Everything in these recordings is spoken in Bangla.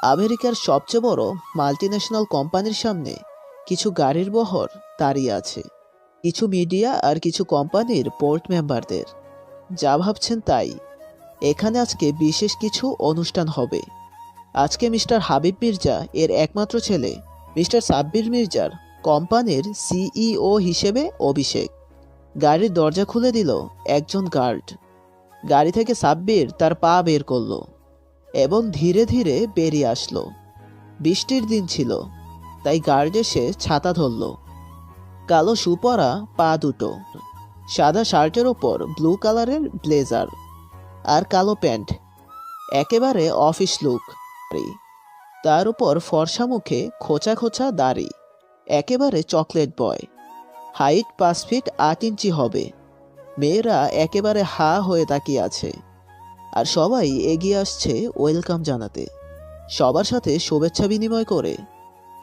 আমেরিকার সবচেয়ে বড় মাল্টিন্যাশনাল কোম্পানির সামনে কিছু গাড়ির বহর দাঁড়িয়ে আছে, কিছু মিডিয়া আর কিছু কোম্পানির বোর্ড মেম্বারদের। যা ভাবছেন তাই। এখানে আজকে বিশেষ কিছু অনুষ্ঠান হবে। আজকে মিস্টার হাবিব মির্জা এর একমাত্র ছেলে মিস্টার সাব্বির মির্জার কোম্পানির সিইও হিসেবে অভিষেক। গাড়ির দরজা খুলে দিল একজন গার্ড। গাড়ি থেকে সাব্বির তার পা বের করলো এবং ধীরে ধীরে বেরিয়ে আসলো। বৃষ্টির দিন ছিল, তাই গার্ড এসে ছাতা ধরল। কালো শু পরা পা দুটো, সাদা শার্টের ওপর ব্লু কালারের ব্লেজার আর কালো প্যান্ট, একেবারে অফিস লুক। তার উপর ফর্সা মুখে খোঁচা খোঁচা দাড়ি, একেবারে চকলেট বয়। হাইট 5 ফিট 8 ইঞ্চি হবে। মেয়েরা একেবারে হা হয়ে তাকিয়ে আছে, আর সবাই এগিয়ে আসছে ওয়েলকাম জানাতে, সবার সাথে শুভেচ্ছা বিনিময় করে।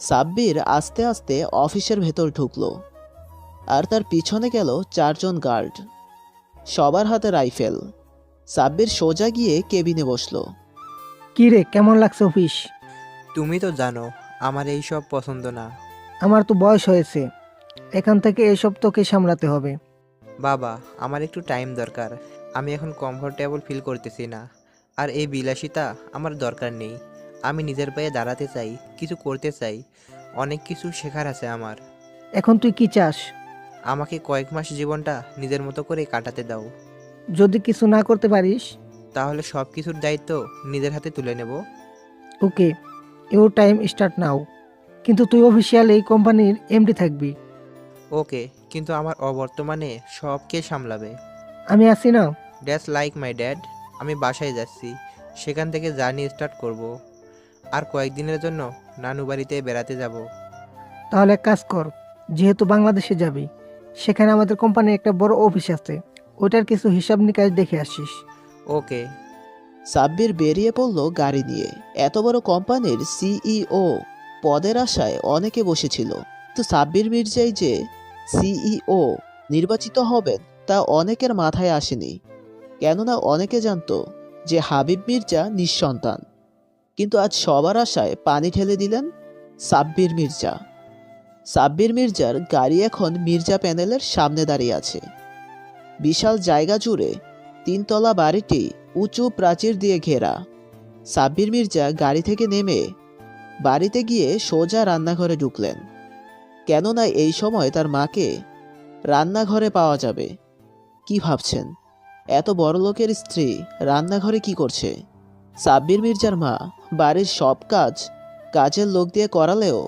সাব্বির আস্তে আস্তে অফিসের ভেতর ঢুকলো, আর তার পিছনে গেল 4জন গার্ড, সবার হাতে রাইফেল। সাব্বির সোজা গিয়ে কেবিনে বসলো। কি রে, কেমন লাগছে অফিস? তুমি তো জানো আমার এই সব পছন্দ না। আমার তো বয়স হয়েছে, এখান থেকে এসব তোকে সামলাতে হবে। বাবা, আমার একটু টাইম দরকার। আমি এখন কমফোর্টেবল ফিল করতেছি না। আর এই বিলাসিতা আমার দরকার নেই। আমি নিজের পায়ে দাঁড়াতে চাই, কিছু করতে চাই। অনেক কিছু শেখার আছে আমার। এখন তুই কি চাস? আমাকে কয়েক মাস জীবনটা নিজের মতো করে কাটাতে দাও। যদি কিছু না করতে পারিস? তাহলে সব কিছুর দায়িত্ব নিজের হাতে তুলে নেব। ওকে, ইউর টাইম স্টার্ট নাও। কিন্তু তুই অফিসিয়াল এই কোম্পানির এমডি থাকবি। ওকে, কিন্তু আমার অবর্তমানে সব কে সামলাবে? আমি আছি না? That's like my dad. আমি বাসায় যাচ্ছি, সেখান থেকে জার্নি স্টার্ট করব। আর কয়েকদিনের জন্য নানু বাড়িতে বেড়াতে যাব। তাহলে এক কাজ কর, যেহেতু বাংলাদেশে যাবি, সেখানে আমাদের কোম্পানির একটা বড় অফিস আছে, ওটার কিছু হিসাব নিকাশ দেখে আসিস। ওকে। সাব্বির বেরিয়ে পড়ল গাড়ি নিয়ে। এত বড় কোম্পানির সিইও পদের আশায় অনেকে বসেছিল, তো সাব্বির মির্জাই যে সিইও নির্বাচিত হবেন তা অনেকের মাথায় আসেনি। কেননা অনেকে জানতো যে হাবিব মির্জা নিঃসন্তান। কিন্তু আজ সবার আশায় পানি ঢেলে দিলেন সাব্বির মির্জা। সাব্বির মির্জার গাড়ি এখন মির্জা প্যানেলের সামনে দাঁড়িয়ে আছে। বিশাল জায়গা জুড়ে 3 তলা বাড়িটি উঁচু প্রাচীর দিয়ে ঘেরা। সাব্বির মির্জা গাড়ি থেকে নেমে বাড়িতে গিয়ে সোজা রান্নাঘরে ঢুকলেন, কেননা এই সময় তার মাকে রান্নাঘরে পাওয়া যাবে। কি ভাবছেন, এত বড় লোকের স্ত্রী রান্নাঘরে কি করছে? সাব্বির মির্জার মা বাড়ির সব কাজ কাজের লোক দিয়ে করালেও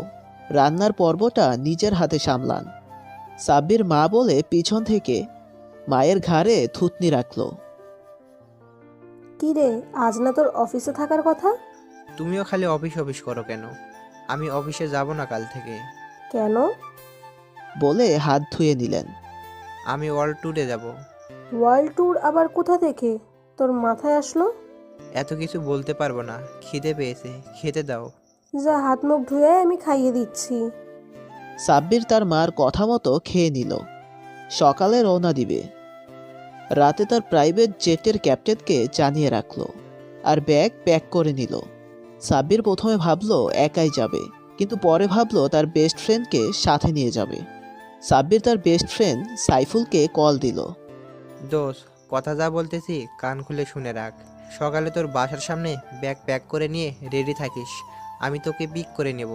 রান্নার পর্বটা নিজের হাতে সামলান। সাব্বির মা বলে পিছন থেকে মায়ের ঘাড়ে থুতনি রাখল। কি রে, আজ না তোর অফিসে থাকার কথা? তুমিও খালি অফিস অফিস করো কেন? আমি অফিসে যাব না কাল থেকে। কেন? বলে হাত ধুয়ে নিলেন। আমি ওয়ার্ল্ড ট্যুরে যাব। ওয়ার্ল্ড ট্যুর আবার কোথা থেকে তোর মাথায় আসলো? এত কিছু বলতে পারবো না, খিদে পেয়েছে, খেতে দাও। যা, হাত মুখ ধুয়ে আমি খাইয়ে দিচ্ছি। সাব্বির তার মার কথা মতো খেয়ে নিল। সকালে রওনা দিবে। রাতে তার প্রাইভেট জেটের ক্যাপ্টেনকে জানিয়ে রাখলো, আর ব্যাগ প্যাক করে নিল। সাব্বির প্রথমে ভাবলো একাই যাবে, কিন্তু পরে ভাবলো তার বেস্ট ফ্রেন্ডকে সাথে নিয়ে যাবে। সাব্বির তার বেস্ট ফ্রেন্ড সাইফুলকে কল দিল। দোস্ত, কথা যা বলতেছি কান খুলে শুনে রাখ। সকালে তোর বাসার সামনে ব্যাগ প্যাক করে নিয়ে রেডি থাকিস। আমি তোকে পিক করে নেব।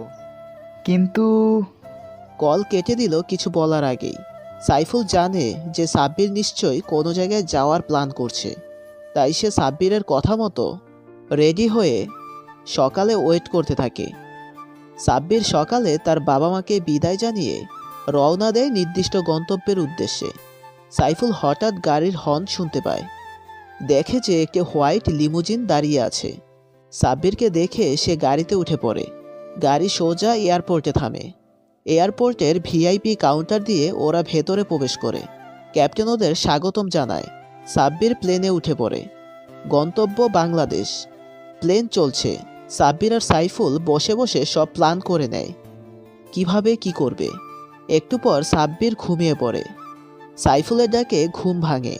কিন্তু কল কেটে দিল কিছু বলার আগেই। সাইফুল জানে যে সাব্বির নিশ্চয়ই কোনো জায়গায় যাওয়ার প্ল্যান করছে, তাই সে সাব্বিরের কথা মতো রেডি হয়ে সকালে ওয়েট করতে থাকে। সাব্বির সকালে তার বাবা মাকে বিদায় জানিয়ে রওনা দেয় নির্দিষ্ট গন্তব্যের উদ্দেশ্যে। সাইফুল হঠাৎ গাড়ির হর্ন শুনতে পায়। দেখে যে একটি হোয়াইট লিমুজিন দাঁড়িয়ে আছে। সাব্বিরকে দেখে সে গাড়িতে উঠে পড়ে। গাড়ি সোজা এয়ারপোর্টে থামে। এয়ারপোর্টের ভিআইপি কাউন্টার দিয়ে ওরা ভেতরে প্রবেশ করে। ক্যাপ্টেন ওদের স্বাগতম জানায়। সাব্বির প্লেনে উঠে পড়ে। গন্তব্য বাংলাদেশ। প্লেন চলছে। সাব্বির আর সাইফুল বসে বসে সব প্ল্যান করে নেয়, কিভাবে কি করবে। একটু পর সাব্বির ঘুমিয়ে পড়ে। সাইফুলের ডাকে ঘুম ভাঙে।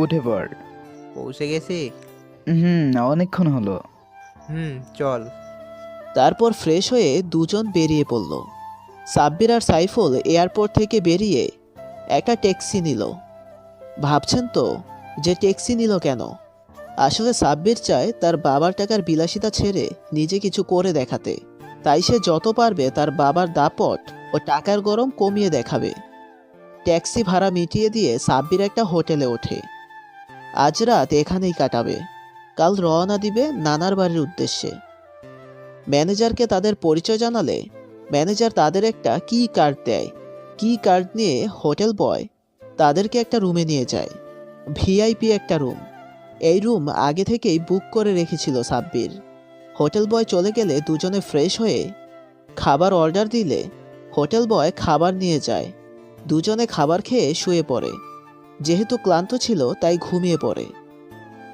উঠে পড়। পৌঁছে গেছি? হুম, অনেকক্ষণ হলো। চল। তারপর ফ্রেশ হয়ে দুজন বেরিয়ে পড়ল। সাব্বির আর সাইফুল এয়ারপোর্ট থেকে বেরিয়ে একটা ট্যাক্সি নিল। ভাবছেন তো যে ট্যাক্সি নিল কেন? আসলে সাব্বির চায় তার বাবার টাকার বিলাসিতা ছেড়ে নিজে কিছু করে দেখাতে। তাই সে যত পারবে তার বাবার দাপট ও টাকার গরম কমিয়ে দেখাবে। ট্যাক্সি ভাড়া মিটিয়ে দিয়ে সাব্বির একটা হোটেলে ওঠে। আজ রাত এখানেই কাটাবে, কাল রওনা দিবে নানার বাড়ির উদ্দেশ্যে। ম্যানেজারকে তাদের পরিচয় জানালে ম্যানেজার তাদের একটা কি কার্ড দেয়। কি কার্ড নিয়ে হোটেল বয় তাদেরকে একটা রুমে নিয়ে যায়। ভিআইপি একটা রুম। এই রুম আগে থেকেই বুক করে রেখেছিল সাব্বির। হোটেল বয় চলে গেলে দুজনে ফ্রেশ হয়ে খাবার অর্ডার দিলে হোটেল বয় খাবার নিয়ে যায়। দুজনে খাবার খেয়ে শুয়ে পড়ে। যেহেতু ক্লান্ত ছিল তাই ঘুমিয়ে পড়ে।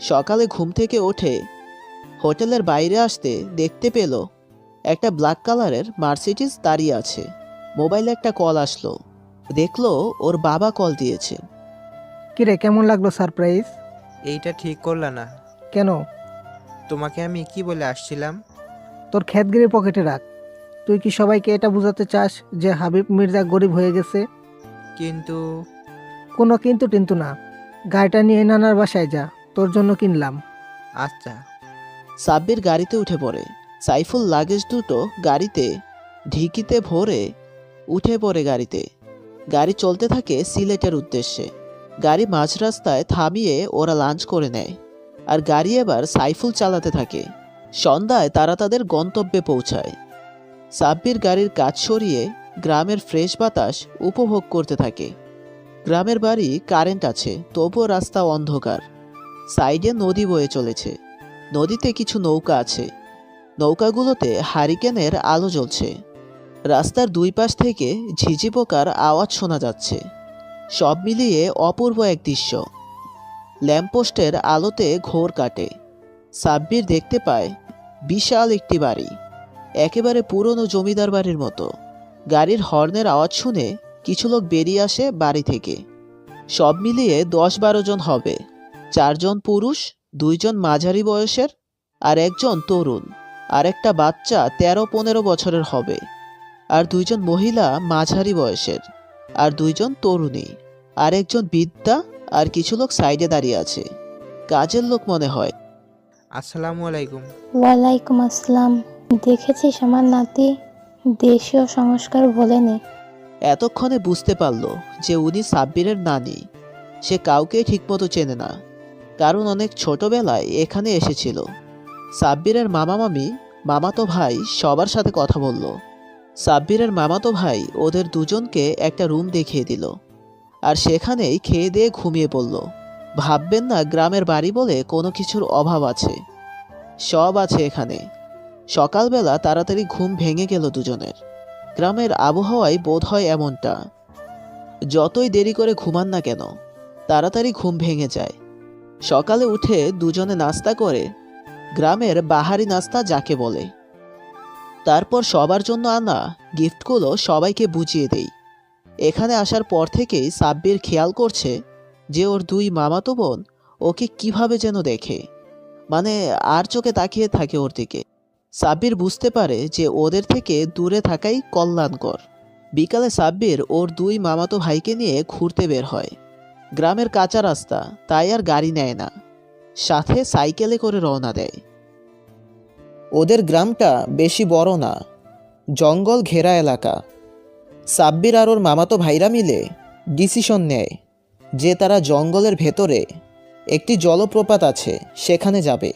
সকালে ঘুম থেকে ওঠে হোটেলের বাইরে আসতে দেখতে পেল একটা ব্ল্যাক কালারের মার্সিডিজ দাঁড়িয়ে আছে। মোবাইলে একটা কল আসলো। দেখলো ওর বাবা কল দিয়েছে। কিরে, কেমন লাগলো সারপ্রাইজ? এইটা ঠিক করলা না। কেন? তোমাকে আমি কি বলে আসছিলাম? তোর খ্যাতগিরি পকেটে রাখ। তুই কি সবাইকে এটা বোঝাতে চাস যে হাবিব মির্জা গরিব হয়ে গেছে? কিন্তু কোনো কিন্তু টিন্তু না। গাড়িটা নিয়ে নানার বাসায় যা, তোর জন্য কিনলাম। আচ্ছা। সাব্বির গাড়িতে উঠে পড়ে। সাইফুল লাগেজ দুটো গাড়িতে ঢিকিতে ভরে উঠে পড়ে গাড়িতে। গাড়ি চলতে থাকে সিলেটের উদ্দেশ্যে। গাড়ি মাঝ রাস্তায় থামিয়ে ওরা লাঞ্চ করে নেয়। আর গাড়ি এবার সাইফুল চালাতে থাকে। সন্ধ্যায় তারা তাদের গন্তব্যে পৌঁছায়। সাব্বির গাড়ির কাজ সরিয়ে গ্রামের ফ্রেশ বাতাস উপভোগ করতে থাকে। গ্রামের বাড়ি কারেন্ট আছে, তবুও রাস্তা অন্ধকার। সাইডে নদী বয়ে চলেছে। নদীতে কিছু নৌকা আছে। নৌকাগুলোতে হারিকেনের আলো জ্বলছে। রাস্তার দুই পাশ থেকে ঝিঝি পোকার আওয়াজ শোনা যাচ্ছে। সব মিলিয়ে অপূর্ব এক দৃশ্য। ল্যাম্পপোস্টের আলোতে ঘোর কাটে। সাব্বির দেখতে পায় বিশাল একটি বাড়ি, একেবারে পুরনো জমিদার বাড়ির মতো। গাড়ির হর্নের আওয়াজ শুনে কিছু লোক বেরিয়ে আসে বাড়ি থেকে। সব মিলিয়ে 10-12 জন হবে। 4 জন পুরুষ, 2 জন মাঝারি বয়সের আর একজন তরুণ, আর একটা বাচ্চা 13-15 বছরের হবে, আর 2 জন মহিলা মাঝারি বয়সের, আর 2 জন তরুণী, আর একজন বৃদ্ধা, আর কিছু লোক সাইডে দাঁড়িয়ে আছে। কাজের লোক মনে হয়। আসসালামু আলাইকুম। ওয়ালাইকুম আসসালাম। দেখেছিস আমার নাতি দেশীয় সংস্কার ভোলেনি। এতক্ষণে বুঝতে পারল যে উনি সাব্বিরের নানি। সে কাউকে ঠিকমতো চেনে না, কারণ অনেক ছোটবেলায় এখানে এসেছিল। সাব্বিরের মামা মামি, মামাতো ভাই সবার সাথে কথা বলল। সাব্বিরের মামাতো ভাই ওদের দুজনকে একটা রুম দেখিয়ে দিল, আর সেখানেই খেয়ে দিয়ে ঘুমিয়ে পড়ল। ভাববেন না গ্রামের বাড়ি বলে কোনো কিছুর অভাব আছে, সব আছে এখানে। সকালবেলা তাড়াতাড়ি ঘুম ভেঙে গেল দুজনের। গ্রামের আবহাওয়ায় বোধ হয় এমনটা। যতই দেরি করে ঘুমান না কেন, তাড়াতাড়ি ঘুম ভেঙে যায়। সকালে উঠে দুজনে নাস্তা করে, গ্রামের বাহারি নাস্তা যাকে বলে। তারপর সবার জন্য আনা গিফটগুলো সবাইকে বুঝিয়ে দেই। এখানে আসার পর থেকেই সাব্বির খেয়াল করছে যে ওর 2 মামাতো বোন ওকে কিভাবে যেন দেখে, মানে আর চোখে তাকিয়ে থাকে ওর দিকে। সাব্বির বুঝতে পারে যে ওদের থেকে দূরে থাকাই কল্যাণকর। বিকালে সাব্বির ওর 2 মামাতো ভাইকে নিয়ে ঘুরতে বের হয়। গ্রামের কাঁচা রাস্তা, তাই আর গাড়ি নেয় না, সাথে সাইকেলে করে রওনা দেয়। ওদের গ্রামটা বেশি বড় না, জঙ্গল ঘেরা এলাকা। সাব্বির আর ওর মামাতো ভাইরা মিলে ডিসিশন নেয় যে তারা জঙ্গলের ভেতরে একটি জলপ্রপাত আছে সেখানে যাবে।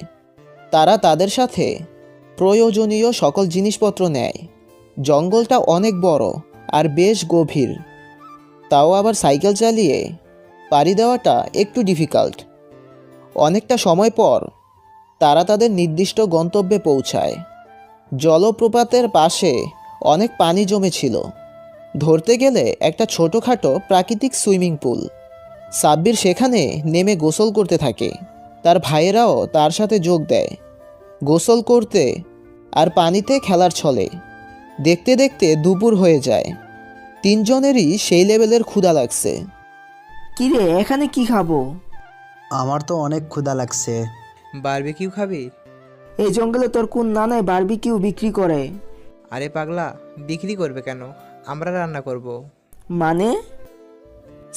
তারা তাদের সাথে প্রয়োজনীয় সকল জিনিসপত্র নেয়। জঙ্গলটা অনেক বড় আর বেশ গভীর, তাও আবার সাইকেল চালিয়ে পাড়ি দেওয়াটা একটু ডিফিকাল্ট। অনেকটা সময় পর তারা তাদের নির্দিষ্ট গন্তব্যে পৌঁছায়। জলপ্রপাতের পাশে অনেক পানি জমেছিল। ধরতে গেলে একটা ছোটোখাটো প্রাকৃতিক সুইমিং পুল। সাব্বির সেখানে নেমে গোসল করতে থাকে। তার ভাইয়েরাও তার সাথে যোগ দেয় গোসল করতে আর পানিতে খেলার ছলে। দেখতে দেখতে দুপুর হয়ে যায়। 3 জনেরই সেই লেভেলের ক্ষুধা লাগছে। কিরে, এখানে কি খাবো? আমার তো অনেক ক্ষুধা লাগছে। বারবিকিউ খাবি? এই জঙ্গলে তোর কোন নানায় বারবিকিউ বিক্রি করে? আরে পাগলা, বিক্রি করবে কেন? আমরা রান্না করব। মানে?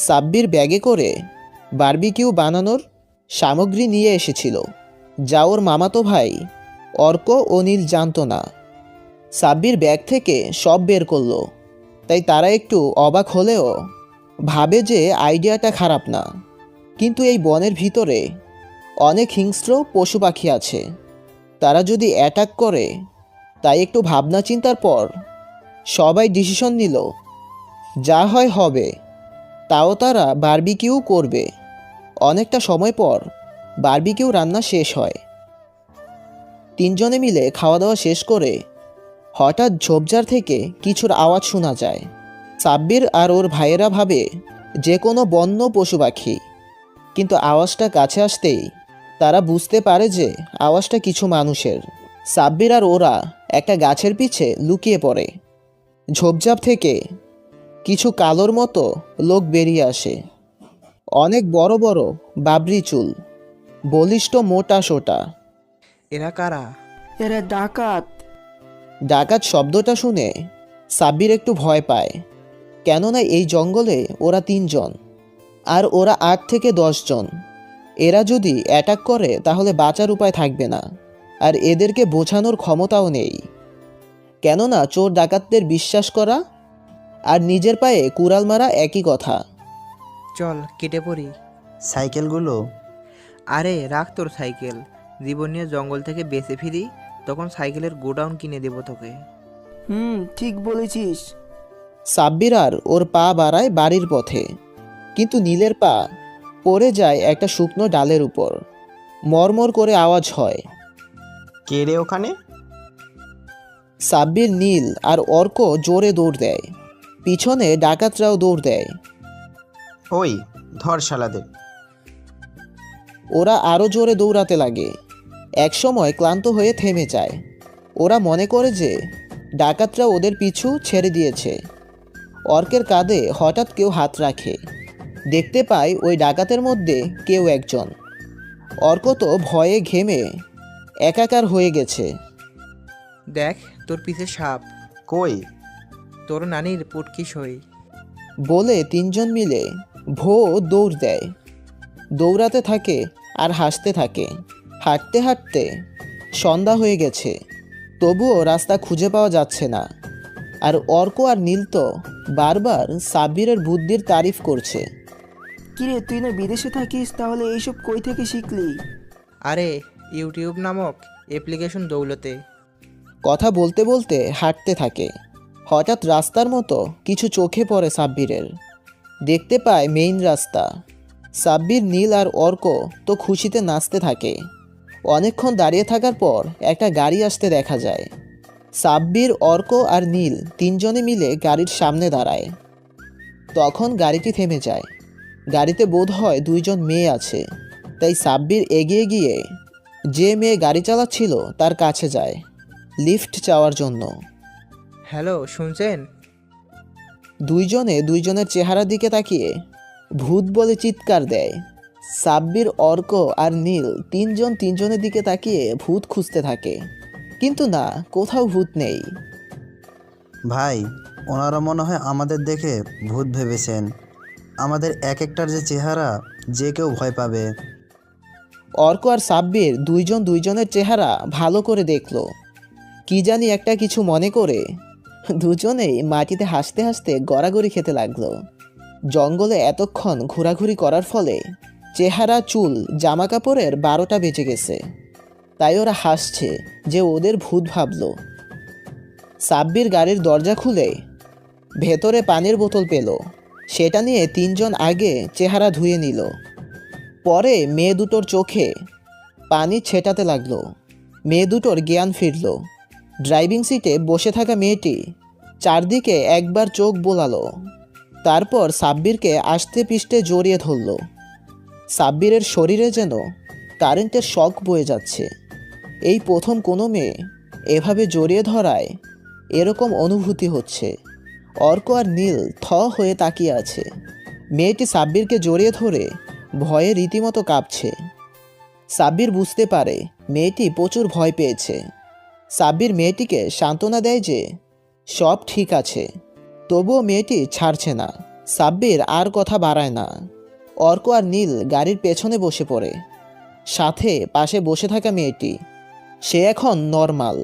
সাব্বির ব্যাগে করে বারবিকিউ বানানোর সামগ্রী নিয়ে এসেছিল, যা ওর মামাতো ভাই অর্ক ও নীল জানতো না। সাব্বির ব্যাগ থেকে সব বের করলো, তাই তারা একটু অবাক হলেও ভাবে যে আইডিয়াটা খারাপ না। কিন্তু এই বনের ভিতরে অনেক হিংস্র পশু পাখি আছে, তারা যদি অ্যাটাক করে। তাই একটু ভাবনা চিন্তার পর সবাই ডিসিশন নিল, যা হয় হবে, তাও তারা বারবিকিউ করবে। অনেকটা সময় পর বারবিকিউ রান্না শেষ হয়। তিনজনে মিলে খাওয়া দাওয়া শেষ করে হঠাৎ ঝোপঝাড় থেকে কিছুর আওয়াজ শোনা যায়। সাব্বির আর ওর ভাইয়েরা ভাবে যে কোনো বন্য পশু পাখি, কিন্তু আওয়াজটা কাছে আসতেই তারা বুঝতে পারে যে আওয়াজটা কিছু মানুষের। সাব্বির আর ওরা একটা গাছের পিছে লুকিয়ে পড়ে। ঝোপঝাপ থেকে কিছু কালোর মতো লোক বেরিয়ে আসে। অনেক বড় বড় বাবরি চুল, বলিষ্ঠ মোটা সোটা। এরা কারা? এরা ডাকাত। ডাকাত শব্দটা শুনে সাব্বির একটু ভয় পায়, কেননা এই জঙ্গলে ওরা 3 জন আর ওরা 8 থেকে 10 জন। এরা যদি অ্যাটাক করে তাহলে বাঁচার উপায় থাকবে না, আর এদেরকে বোঝানোর ক্ষমতাও নেই। কেননা চোর ডাকাতদের বিশ্বাস করা আর নিজের পায়ে কুড়াল মারা একই কথা। চল কেটে পড়ি। সাইকেলগুলো? আরে রাখ তোর সাইকেল, জীবন নিয়ে জঙ্গল থেকে বেঁচে ফিরি তখন সাইকেলের গোডাউন কিনে দেবো তোকে। ঠিক বলেছিস। সাব্বির আর ওর পা বাড়ায় বাড়ির পথে, কিন্তু নীলের পা পড়ে যায় একটা শুকনো ডালের উপর। মরমর করে আওয়াজ হয়। কে রে ওখানে? সাব্বির, নীল আর অর্ক জোরে দৌড় দেয়, পিছনে ডাকাতরাও দৌড় দেয়। ওই ধর শালাদের। ওরা আরও জোরে দৌড়াতে লাগে। একসময় ক্লান্ত হয়ে থেমে যায়। ওরা মনে করে যে ডাকাতরা ওদের পিছু ছেড়ে দিয়েছে। অর্কের কাঁধে হঠাৎ কেউ হাত রাখে। দেখতে পায় ওই ডাকাতের মধ্যে কেউ একজন। অর্ক তো ভয়ে ঘেমে একাকার হয়ে গেছে। দেখ তোর পিছে সাপ, কই? তোর নানির পুটকি সই। বলে 3 জন মিলে ভো দৌড় দেয়। দৌড়াতে থাকে আর হাসতে থাকে। হাঁটতে হাঁটতে সন্ধ্যা হয়ে গেছে, তবুও রাস্তা খুঁজে পাওয়া যাচ্ছে না। আর অর্ক আর নীল তো বারবার সাব্বিরের বুদ্ধির তারিফ করছে। কিরে, তুই না বিদেশে থাকিস, তাহলে এইসব কই থেকে শিখলি? আরে ইউটিউব নামক অ্যাপ্লিকেশন দৌলতে। কথা বলতে বলতে হাঁটতে থাকে। হঠাৎ রাস্তার মতো কিছু চোখে পড়ে সাব্বিরের। দেখতে পায় মেইন রাস্তা। সাব্বির, নীল আর অর্ক তো খুশিতে নাচতে থাকে। অনেকক্ষণ দাঁড়িয়ে থাকার পর একটা গাড়ি আসতে দেখা যায়। সাব্বির, অর্ক আর নীল 3 জনে মিলে গাড়ির সামনে দাঁড়ায়। তখন গাড়িটি থেমে যায়। গাড়িতে বোধ হয় 2 জন মেয়ে আছে। তাই সাব্বির এগিয়ে গিয়ে যে মেয়ে গাড়ি চালাচ্ছিল তার কাছে যায় লিফট চাওয়ার জন্য। হ্যালো, শুনছেন? 2 জনে 2 জনের চেহারার দিকে তাকিয়ে ভূত বলে চিৎকার দেয়। সাব্বির, অর্ক আর নীল 3 জন 3 জনের দিকে তাকিয়ে ভূত খুঁজতে থাকে, কিন্তু না, কোথাও ভূত নেই। ভাই, ওনারা মনে হয় আমাদের দেখে ভূত ভেবেছেন। আমাদের এক একটার যে চেহারা, যে কেউ ভয় পাবে। অর্ক আর সাব্বির 2 জন 2 জনের চেহারা ভালো করে দেখলো। কি জানি একটা কিছু মনে করে দুজনেই মাটিতে হাসতে হাসতে গড়াগড়ি খেতে লাগলো। জঙ্গলে এতক্ষণ ঘোরাঘুরি করার ফলে চেহারা, চুল, জামা কাপড়ের 12টা বেজে গেছে। তাই ওরা হাসছে যে ওদের ভূত ভাবলো। সাব্বির গাড়ির দরজা খুলে ভেতরে পানির বোতল পেল। সেটা নিয়ে 3 জন আগে চেহারা ধুয়ে নিল। পরে মেয়ে দুটোর চোখে পানি ছেটাতে লাগলো। মেয়ে দুটোর জ্ঞান ফিরল। ড্রাইভিং সিটে বসে থাকা মেয়েটি চারদিকে একবার চোখ বোলালো, তারপর সাব্বিরকে আস্তে পিষ্টে জড়িয়ে ধরল। সাব্বিরের শরীরে যেন কারেন্টের শক বয়ে যাচ্ছে। এই প্রথম কোনো মেয়ে এভাবে জড়িয়ে ধরায় এরকম অনুভূতি হচ্ছে। অর্ক আর নীল থ হয়ে তাকিয়ে আছে। মেয়েটি সাব্বিরকে জড়িয়ে ধরে ভয়ে রীতিমতো কাঁপছে। সাব্বির বুঝতে পারে মেয়েটি প্রচুর ভয় পেয়েছে। সাব্বির মেয়েটিকে সান্ত্বনা দেয় যে সব ঠিক আছে, তবুও মেয়েটি ছাড়ছে না। সাব্বির আর কথা বাড়ায় না। অর্ক আর নীল গাড়ির পেছনে বসে পড়ে। সাথে পাশে বসে থাকা মেয়েটি, সে এখন নর্মাল,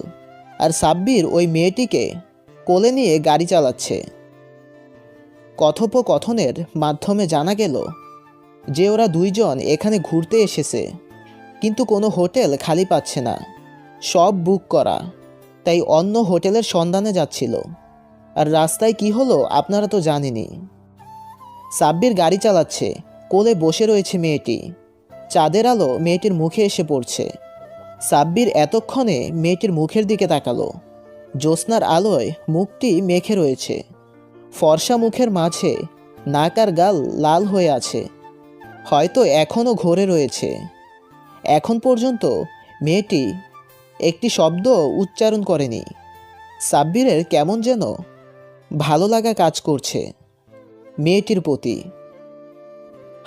আর সাব্বির ওই মেয়েটিকে কোলে নিয়ে গাড়ি চালাচ্ছে। কথোপকথনের মাধ্যমে জানা গেল যে ওরা দুইজন এখানে ঘুরতে এসেছে, কিন্তু কোনো হোটেল খালি পাচ্ছে না, সব বুক করা। তাই অন্য হোটেলের সন্ধানে যাচ্ছিল। আর রাস্তায় কি হলো আপনারা তো জানেনই। সাব্বির গাড়ি চালাচ্ছে, কোলে বসে রয়েছে মেয়েটি। চাঁদের আলো মেয়েটির মুখে এসে পড়ছে। সাব্বির এতক্ষণে মেয়েটির মুখের দিকে তাকালো। জ্যোৎস্নার আলোয় মুখটি মেখে রয়েছে। ফর্সা মুখের মাঝে নাক আর গাল লাল হয়ে আছে, হয়তো এখনও ঘোরে রয়েছে। এখন পর্যন্ত মেয়েটি একটি শব্দ উচ্চারণ করেনি। সাব্বিরের কেমন যেন ভালো লাগা কাজ করছে মেয়েটির প্রতি।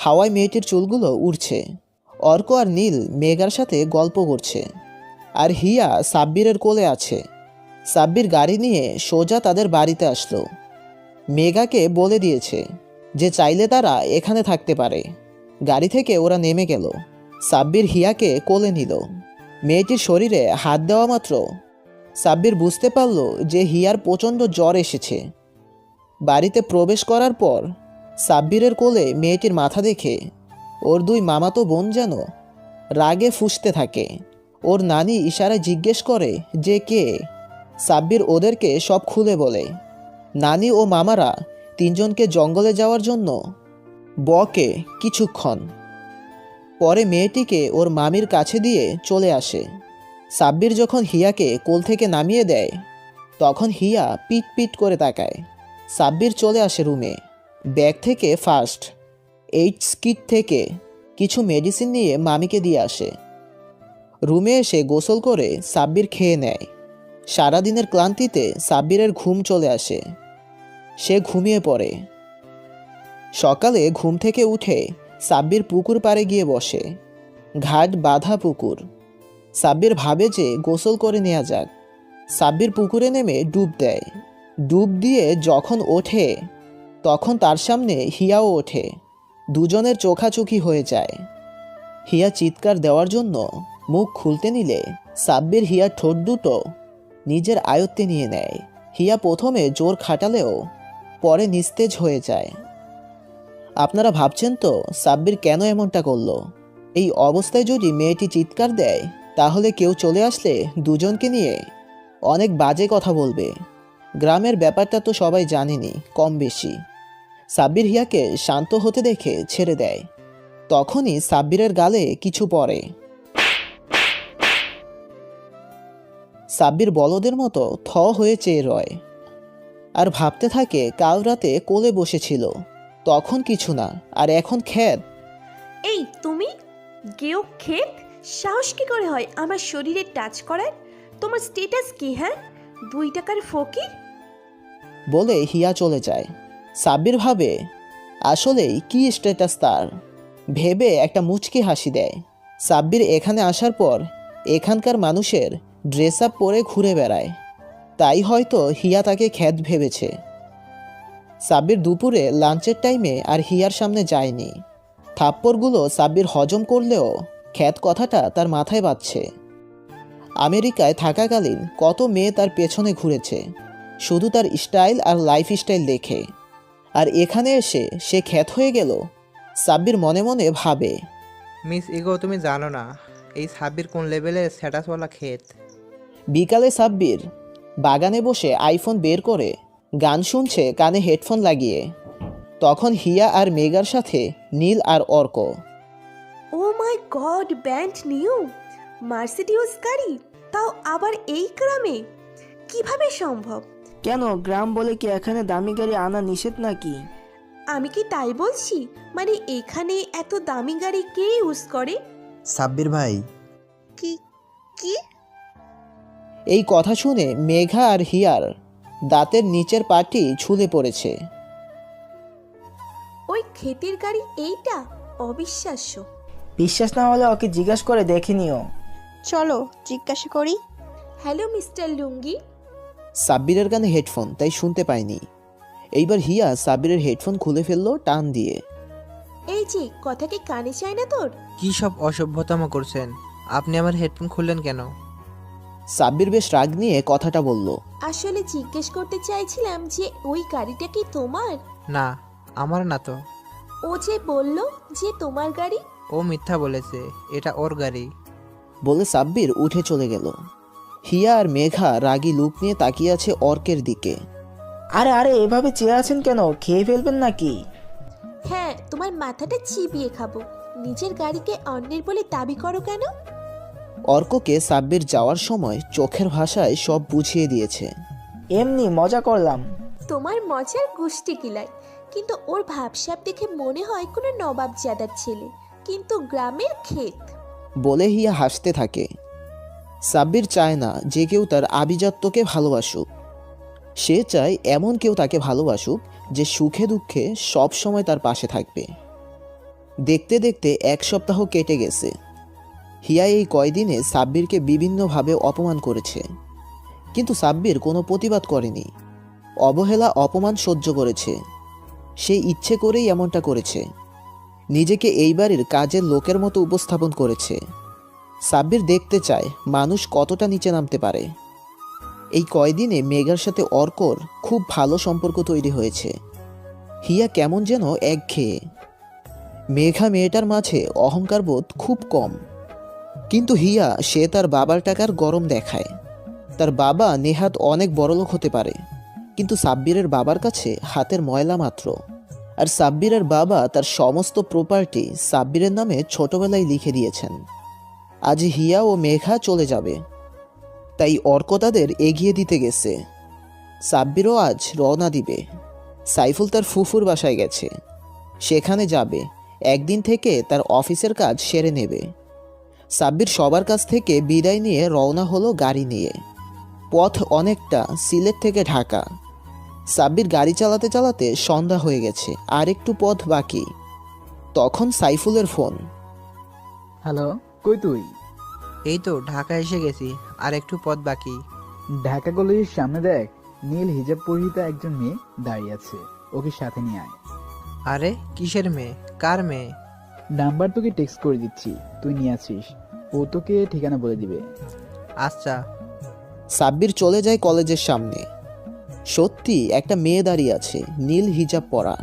হাওয়ায় মেয়েটির চুলগুলো উড়ছে। অর্ক আর নীল মেঘার সাথে গল্প করছে, আর হিয়া সাব্বিরের কোলে আছে। সাব্বির গাড়ি নিয়ে সোজা তাদের বাড়িতে আসলো। মেঘাকে বলে দিয়েছে যে চাইলে তারা এখানে থাকতে পারে। গাড়ি থেকে ওরা নেমে গেল। সাব্বির হিয়াকে কোলে নিল। মেয়েটির শরীরে হাত দেওয়া মাত্র সাব্বির বুঝতে পারল যে হিয়ার প্রচণ্ড জ্বর এসেছে। বাড়িতে প্রবেশ করার পর সাব্বিরের কোলে মেয়েটির মাথা দেখে ওর দুই মামাতো বোন যেন রাগে ফুঁসতে থাকে। ওর নানি ইশারায় জিজ্ঞেস করে যে কে। সাব্বির ওদেরকে সব খুলে বলে। নানি ও মামারা তিনজনকে জঙ্গলে যাওয়ার জন্য বকে কিছুক্ষণ। পরে মেয়েটিকে ওর মামির কাছে দিয়ে চলে আসে। সাব্বির যখন হিয়াকে কোল থেকে নামিয়ে দেয়, তখন হিয়া পিট পিট করে তাকায়। সাব্বির চলে আসে রুমে। ব্যাগ থেকে ফার্স্ট এইডস কিট থেকে কিছু মেডিসিন নিয়ে মামিকে দিয়ে আসে। রুমে এসে গোসল করে সাব্বির খেয়ে নেয়। সারাদিনের ক্লান্তিতে সাব্বিরের ঘুম চলে আসে। সে ঘুমিয়ে পড়ে। সকালে ঘুম থেকে উঠে সাব্বির পুকুর পাড়ে গিয়ে বসে। ঘাট বাঁধা পুকুর। সাব্বির ভাবে যে গোসল করে নেওয়া যাক। সাব্বির পুকুরে নেমে ডুব দেয়। ডুব দিয়ে যখন ওঠে, তখন তার সামনে হিয়াও ওঠে। দুজনের চোখাচোখি হয়ে যায়। হিয়া চিৎকার দেওয়ার জন্য মুখ খুলতে নিলে সাব্বির হিয়ার ঠোঁট দুটো নিজের আয়ত্তে নিয়ে নেয়। হিয়া প্রথমে জোর খাটালেও পরে নিস্তেজ হয়ে যায়। আপনারা ভাবছেন তো সাব্বির কেন এমনটা করলো? এই অবস্থায় যদি মেয়েটি চিৎকার দেয়, তাহলে কেউ চলে আসলে দুজনকে নিয়ে অনেক বাজে কথা বলবে। গ্রামের ব্যাপারটা তো সবাই জানেনি কম বেশি। সাব্বির হিয়াকে শান্ত হতে দেখে ছেড়ে দেয়। তখনই সাব্বিরের গালে কিছু পড়ে। সাব্বির বলদের মতো থ হয়ে চেয়ে রয় আর ভাবতে থাকে কাল রাতে কোলে বসেছিল, তখন কিছু না, আর এখন খ্যাত। এই তুমি গেও ক্ষেত, সাহস কি করে হয় আমার শরীরে টাচ করার? তোমার স্ট্যাটাস কি? হ্যাঁ, 2 টাকার ফকির। বলে হিয়া চলে যায়। সাব্বির ভাবে আসলেই কি স্ট্যাটাস তার, ভেবে একটা মুচকি হাসি দেয়। সাব্বির এখানে আসার পর এখানকার মানুষের ড্রেস আপ পরে ঘুরে বেড়ায়, তাই হয়তো হিয়া তাকে খ্যাত ভেবেছে। সাব্বির দুপুরে লাঞ্চের টাইমে আর হিয়ার সামনে যায়নি। থাপ্পড়গুলো সাব্বির হজম করলেও খ্যাত কথাটা তার মাথায় বাজছে। আমেরিকায় থাকাকালীন কত মেয়ে তার পেছনে ঘুরেছে শুধু তার স্টাইল আর লাইফ স্টাইল দেখে, আর এখানে এসে সে খ্যাত হয়ে গেল। সাব্বির মনে মনে ভাবে, মিস ইগো, তুমি জানো না এই সাব্বির কোন লেভেলের স্ট্যাটাসওয়ালা ক্ষেত। বিকালে সাব্বির বাগানে বসে আইফোন বের করে গান শুনছে কানে হেডফোন লাগিয়ে। তখন হিয়া আর মেঘার সাথে নীল আর অর্ক। ও মাই গড, ব্যান্ড নিউ মার্সিডিজ গাড়ি, তাও আবার এই গ্রামে, কিভাবে সম্ভব? কেন, গ্রাম বলে কি এখানে দামি গাড়ি আনা নিষেধ নাকি? আমি কি তাই বলছি? মানে এখানে এত দামি গাড়ি কে ইউজ করে? সাব্বির ভাই, কি কি এই কথা শুনে মেঘা আর হিয়ার দাঁতের নিচের পাটি ছুলে পড়েছে। ওই ক্ষেতের গাড়ি এইটা? অবিশ্বাস্য। বিশ্বাস না হলে ওকে জিজ্ঞাসা করে দেখে নিও। চলো জিজ্ঞাসা করি। হ্যালো মিস্টার লুঙ্গি। সাব্বিরের কানে হেডফোন, তাই শুনতে পায়নি। এইবার হিয়া সাব্বিরের হেডফোন খুলে ফেললো টান দিয়ে। এই যে কথা কি কানে চায় না তোর? কি সব অসভ্যতম করছেন? আপনি আমার হেডফোন খুললেন কেন? সাব্বির বেশ রাগ নিয়ে কথাটা বলল। আসলে জিজ্ঞেস করতে চাইছিলাম যে ওই গাড়িটা কি তোমার? না, আমার না তো। ও যে বলল যে তোমার গাড়ি। ও মিথ্যা বলেছে, এটা ওর গাড়ি। বলে সাব্বির উঠে চলে গেল। হিয়া আর মেঘা রাগী লুক নিয়ে তাকিয়ে আছে অর্কের দিকে। আরে আরে এভাবে চেয়ে আছেন কেন? খেয়ে ফেলবেন নাকি? হ্যাঁ, তোমার মাথাটা চিবিয়ে খাবো। নিজের গাড়িকে অন্যের বলে দাবি করো কেন? অর্ককে সাব্বির যাওয়ার সময় চোখের ভাষায় সব বুঝিয়ে দিয়েছে। এমনি মজা করলাম। তোমার মজার গোষ্ঠী কিলায়, কিন্তু ওর ভাবসাব দেখে মনে হয় কোনো নবাবজাদার ছেলে, কিন্তু গ্রামের ক্ষেত। বলে হিয়া হাসতে থাকে। সাব্বির চায় না যে কেউ তার আভিজাত্যকে ভালোবাসুক। সে চায় এমন কেউ তাকে ভালোবাসুক যে সুখে দুঃখে সব সময় তার পাশে থাকবে। দেখতে দেখতে 1 সপ্তাহ কেটে গেছে। হিয়া এই কয়দিনে সাব্বিরকে বিভিন্নভাবে অপমান করেছে, কিন্তু সাব্বির কোনো প্রতিবাদ করেনি। অবহেলা অপমান সহ্য করেছে। সে ইচ্ছে করেই এমনটা করেছে। নিজেকে এই বাড়ির কাজের লোকের মতো উপস্থাপন করেছে। সাব্বির দেখতে চায় মানুষ কতটা নিচে নামতে পারে। এই কয়দিনে মেঘার সাথে অর্কর খুব ভালো সম্পর্ক তৈরি হয়েছে। হিয়া কেমন যেন একঘেয়ে। মেঘা মেয়েটার মাঝে অহংকারবোধ খুব কম, কিন্তু হিয়া সে তার বাবার টাকার গরম দেখায়। তার বাবা নেহাত অনেক বড়লোক হতে পারে, কিন্তু সাব্বিরের বাবার কাছে হাতের ময়লা মাত্র। আর সাব্বিরের বাবা তার সমস্ত প্রপার্টি সাব্বিরের নামে ছোটবেলায় লিখে দিয়েছেন। আজ হিয়া ও মেঘা চলে যাবে, তাই অর্ক তাদের এগিয়ে দিতে গেছে। সাব্বিরও আজ রওনা দিবে। সাইফুল তার ফুফুর বাসায় গেছে, সেখানে যাবে। একদিন থেকে তার অফিসের কাজ সেরে নেবে। সাব্বির সবার কাছ থেকে বিদায় নিয়ে রওনা হলো গাড়ি নিয়ে। পথ অনেকটা সিলেট থেকে ঢাকা। সাব্বির গাড়ি চালাতে চালাতে সন্ধ্যা হয়ে গেছে, আর একটু পথ বাকি। তখন সাইফুলের ফোন। হ্যালো, কই তুই? এই তো ঢাকা এসে গেছি, আর একটু পথ বাকি। ঢাকা কলেজের সামনে দেখ, নীল হিজাব পরিহিতা একজন মেয়ে দাঁড়িয়ে আছে, ওকে সাথে নিয়ে আয়। আরে কিসের মেয়ে? কার মেয়ে? নাম্বার তোকে টেক্সট করে দিচ্ছি, তুই নিয়ে আসিস। ও তোকে ঠিকানা বলে দিবে। আচ্ছা। সাব্বির চলে যায় কলেজের সামনে। সত্যি একটা মেয়ে দাঁড়িয়ে আছে, নীল হিজাব পরা।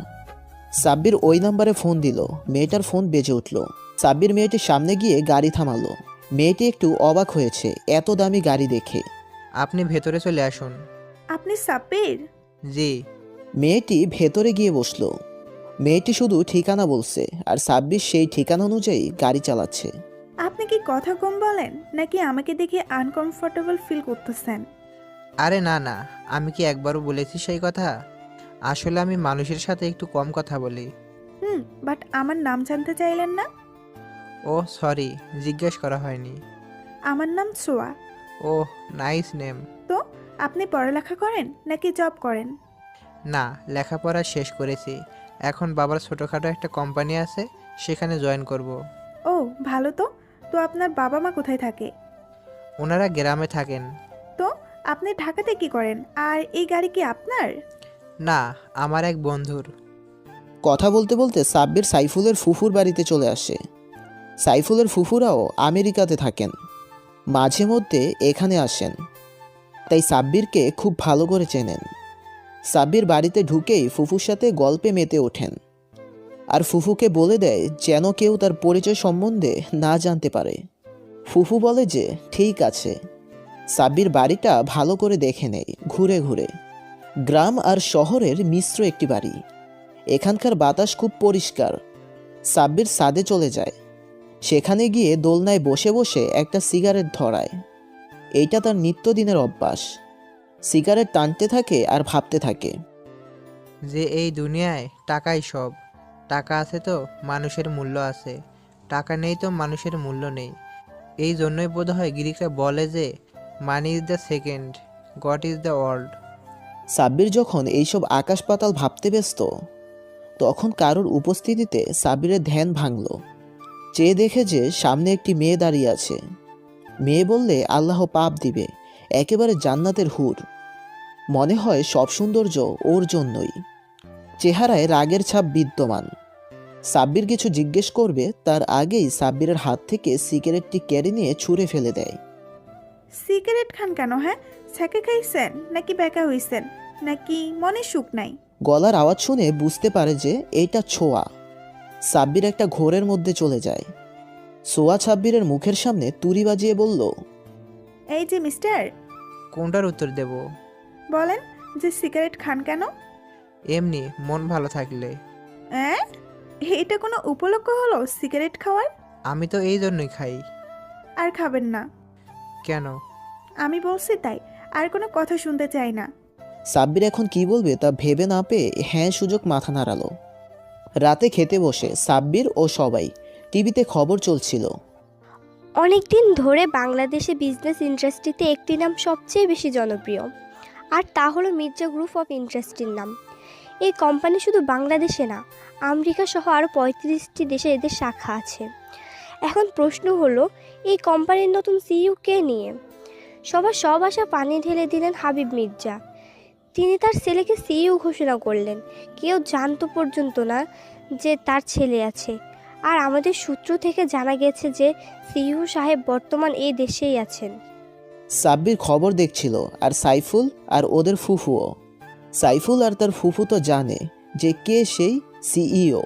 সাব্বির ওই নাম্বারে ফোন দিল। মেয়েটার ফোন বেজে উঠল। সাব্বির মেয়েটির সামনে গিয়ে গাড়ি থামালো। মেয়েটি একটু অবাক হয়েছে এত দামি গাড়ি দেখে। আপনি ভেতরে চলে আসুন। আপনি সাব্বির? জি। মেয়েটি ভেতরে গিয়ে বসলো। মেয়েটি শুধু ঠিকানা বলছে, আর সাব্বির সেই ঠিকানা অনুযায়ী গাড়ি চালাচ্ছে। আপনি কি কথা কম বলেন নাকি আমাকে দেখে আনকমফোর্টেবল ফিল করতেছেন? আরে না না, আমি কি একবারও বলেছি সেই কথা? আসলে আমি মানুষের সাথে একটু কম কথা বলি। বাট আমার নাম জানতে চাইলেন না? ও সরি, জিজ্ঞেস করা হয়নি। আমার নাম সোয়া। ওহ, নাইস নেম। তো আপনি পড়ালেখা করেন নাকি জব করেন? না, লেখাপড়া শেষ করেছি। এখন বাবার ছোটোখাটো একটা কোম্পানি আছে, সেখানে জয়েন করব। ও ভালো তো। তো আপনার বাবা মা কোথায় থাকে? ওনারা গ্রামে থাকেন। তো আপনি ঢাকাতে কি করেন? আর এই গাড়ি কি আপনার? না, আমার এক বন্ধুর। কথা বলতে বলতে সাব্বির সাইফুলের ফুফুর বাড়িতে চলে আসে। সাইফুলের ফুফুরাও আমেরিকাতে থাকেন, মাঝে মধ্যে এখানে আসেন, তাই সাব্বিরকে খুব ভালো করে চেনেন। সাব্বির বাড়িতে ঢুকেই ফুফুর সাথে গল্পে মেতে ওঠেন, আর ফুফুকে বলে দেয় যেন কেউ তার পরিচয় সম্বন্ধে না জানতে পারে। ফুফু বলে যে ঠিক আছে। সাব্বির বাড়িটা ভালো করে দেখে নেয় ঘুরে ঘুরে। গ্রাম আর শহরের মিশ্র একটি বাড়ি। এখানকার বাতাস খুব পরিষ্কার। সাব্বির ছাদে চলে যায়। সেখানে গিয়ে দোলনায় বসে বসে একটা সিগারেট ধরায়। এইটা তার নিত্যদিনের অভ্যাস। সিগারেট টানতে থাকে আর ভাবতে থাকে যে এই দুনিয়ায় টাকাই সব। টাকা আছে তো মানুষের মূল্য আছে, টাকা নেই তো মানুষের মূল্য নেই। এই জন্যই বোধহয় গ্রিকরা বলে যে money is the second, god is the world. Sabbir যখন এইসব আকাশ পাতাল ভাবতে ব্যস্ত, তখন কারোর উপস্থিতিতে সাব্বিরের ধ্যান ভাঙল। চেয়ে দেখে যে সামনে একটি মেয়ে দাঁড়িয়ে আছে। মেয়ে বললে আল্লাহ পাপ দিবে, একেবারে জান্নাতের হুর। মনে হয় সব সৌন্দর্য ওর জন্যই। চেহারায় রাগের ছাপ বিদ্যমান। সাব্বির কিছু জিজ্ঞেস করবে তার আগেই সাব্বিরের হাত থেকে সিগারেটটি কেড়ে নিয়ে ছুঁড়ে ফেলে দেয়। সিগারেট খান কেন? হ্যাঁ, ছ্যাঁকে খাইছেন নাকি বেকা হইছেন নাকি মনে সুখ নাই? গলার আওয়াজ শুনে বুঝতে পারে যে এটা ছোঁয়া। সাব্বির একটা ঘোরের মধ্যে চলে যায়। সোয়া সাব্বিরের মুখের সামনে তুড়ি বাজিয়ে বলল, এই যে মিস্টার, কোনটার উত্তর দেব? বলেন যে সিগারেট খান কেন? এমনি মন ভালো থাকলে। হ্যাঁ, এটা কোনো উপলক্ষ হলো সিগারেট খাওয়ার? আমি তো এই জন্যই খাই। আর খাবেন না। কেন? আমি বলছি তাই, আর কোনো কথা শুনতে চাই না। সাব্বির এখন কি বলবে তা ভেবে না পেয়ে হ্যাঁ সুযোগ মাথা নাড়ালো। রাতে খেতে বসে সাব্বির ও সবাই। টিভিতে খবর চলছিল। অনেক দিন ধরে বাংলাদেশে বিজনেস ইন্ডাস্ট্রিতে একটি নাম সবচেয়ে বেশি জনপ্রিয়, আর তা হলো মির্জা গ্রুপ অফ ইন্ডাস্ট্রির নাম। এই কোম্পানি শুধু বাংলাদেশে না, আমেরিকা সহ আরও 35টি দেশে এদের শাখা আছে। এখন প্রশ্ন হলো, এই কোম্পানির নতুন সিইও কে নিয়ে? সবার সব আশা পানি ঢেলে দিলেন হাবিব মির্জা। তিনি তার ছেলেকে সিইও ঘোষণা করলেন। কেউ জানতো পর্যন্ত না যে তার ছেলে আছে। আর আমাদের সূত্র থেকে জানা গেছে যে সিইও সাহেব বর্তমান এই দেশেই আছেন। সাব্বির খবর দেখছিল, আর সাইফুল আর ওদের ফুফুও। সাইফুল আর তার ফুফু তো জানে যে কে সেই সিইও।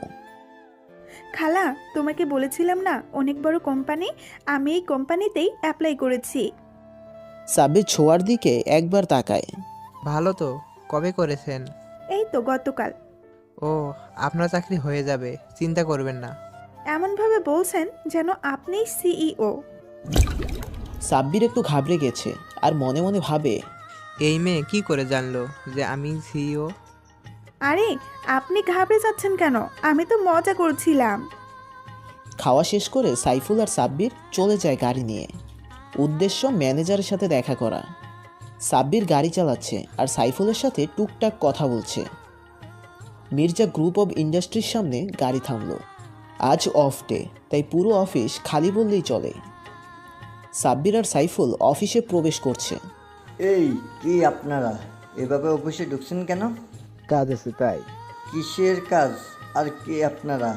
খালা, তোমাকে বলেছিলাম না অনেক বড় কোম্পানি, আমি এই কোম্পানিতেই অ্যাপ্লাই করেছি। সাব্বির ছোঁয়ার দিকে একবার তাকায়। ভালো তো, কবে করেছেন? এই তো গতকাল। ও, আপনার চাকরি হয়ে যাবে, চিন্তা করবেন না। এমনভাবে বলছেন যেন আপনিই সিইও। সাব্বির একটু ঘাবড়ে গেছে, আর মনে মনে ভাবে, এই মেয়ে কি করে জানলো যে আমি সিইও? আরে, আপনি ঘাবড়ে যাচ্ছেন কেন? আমি তো মজা করছিলাম। খাওয়া শেষ করে সাইফুল আর সাব্বির চলে যায় গাড়ি নিয়ে। উদ্দেশ্য ম্যানেজারের সাথে দেখা করা। সাব্বির গাড়ি চালাচ্ছে আর সাইফুলের সাথে টুকটাক কথা বলছে। মির্জা গ্রুপ অব ইন্ডাস্ট্রির সামনে গাড়ি থামলো। আজ অফ ডে, তাই পুরো অফিস খালি বললেই চলে। সাব্বির আর সাইফুল অফিসে প্রবেশ করছে। এই কি আপনারা এভাবে অফিসে ঢুকছেন কেন? কাজ আছে তাই। কিসের কাজ আর কে আপনারা?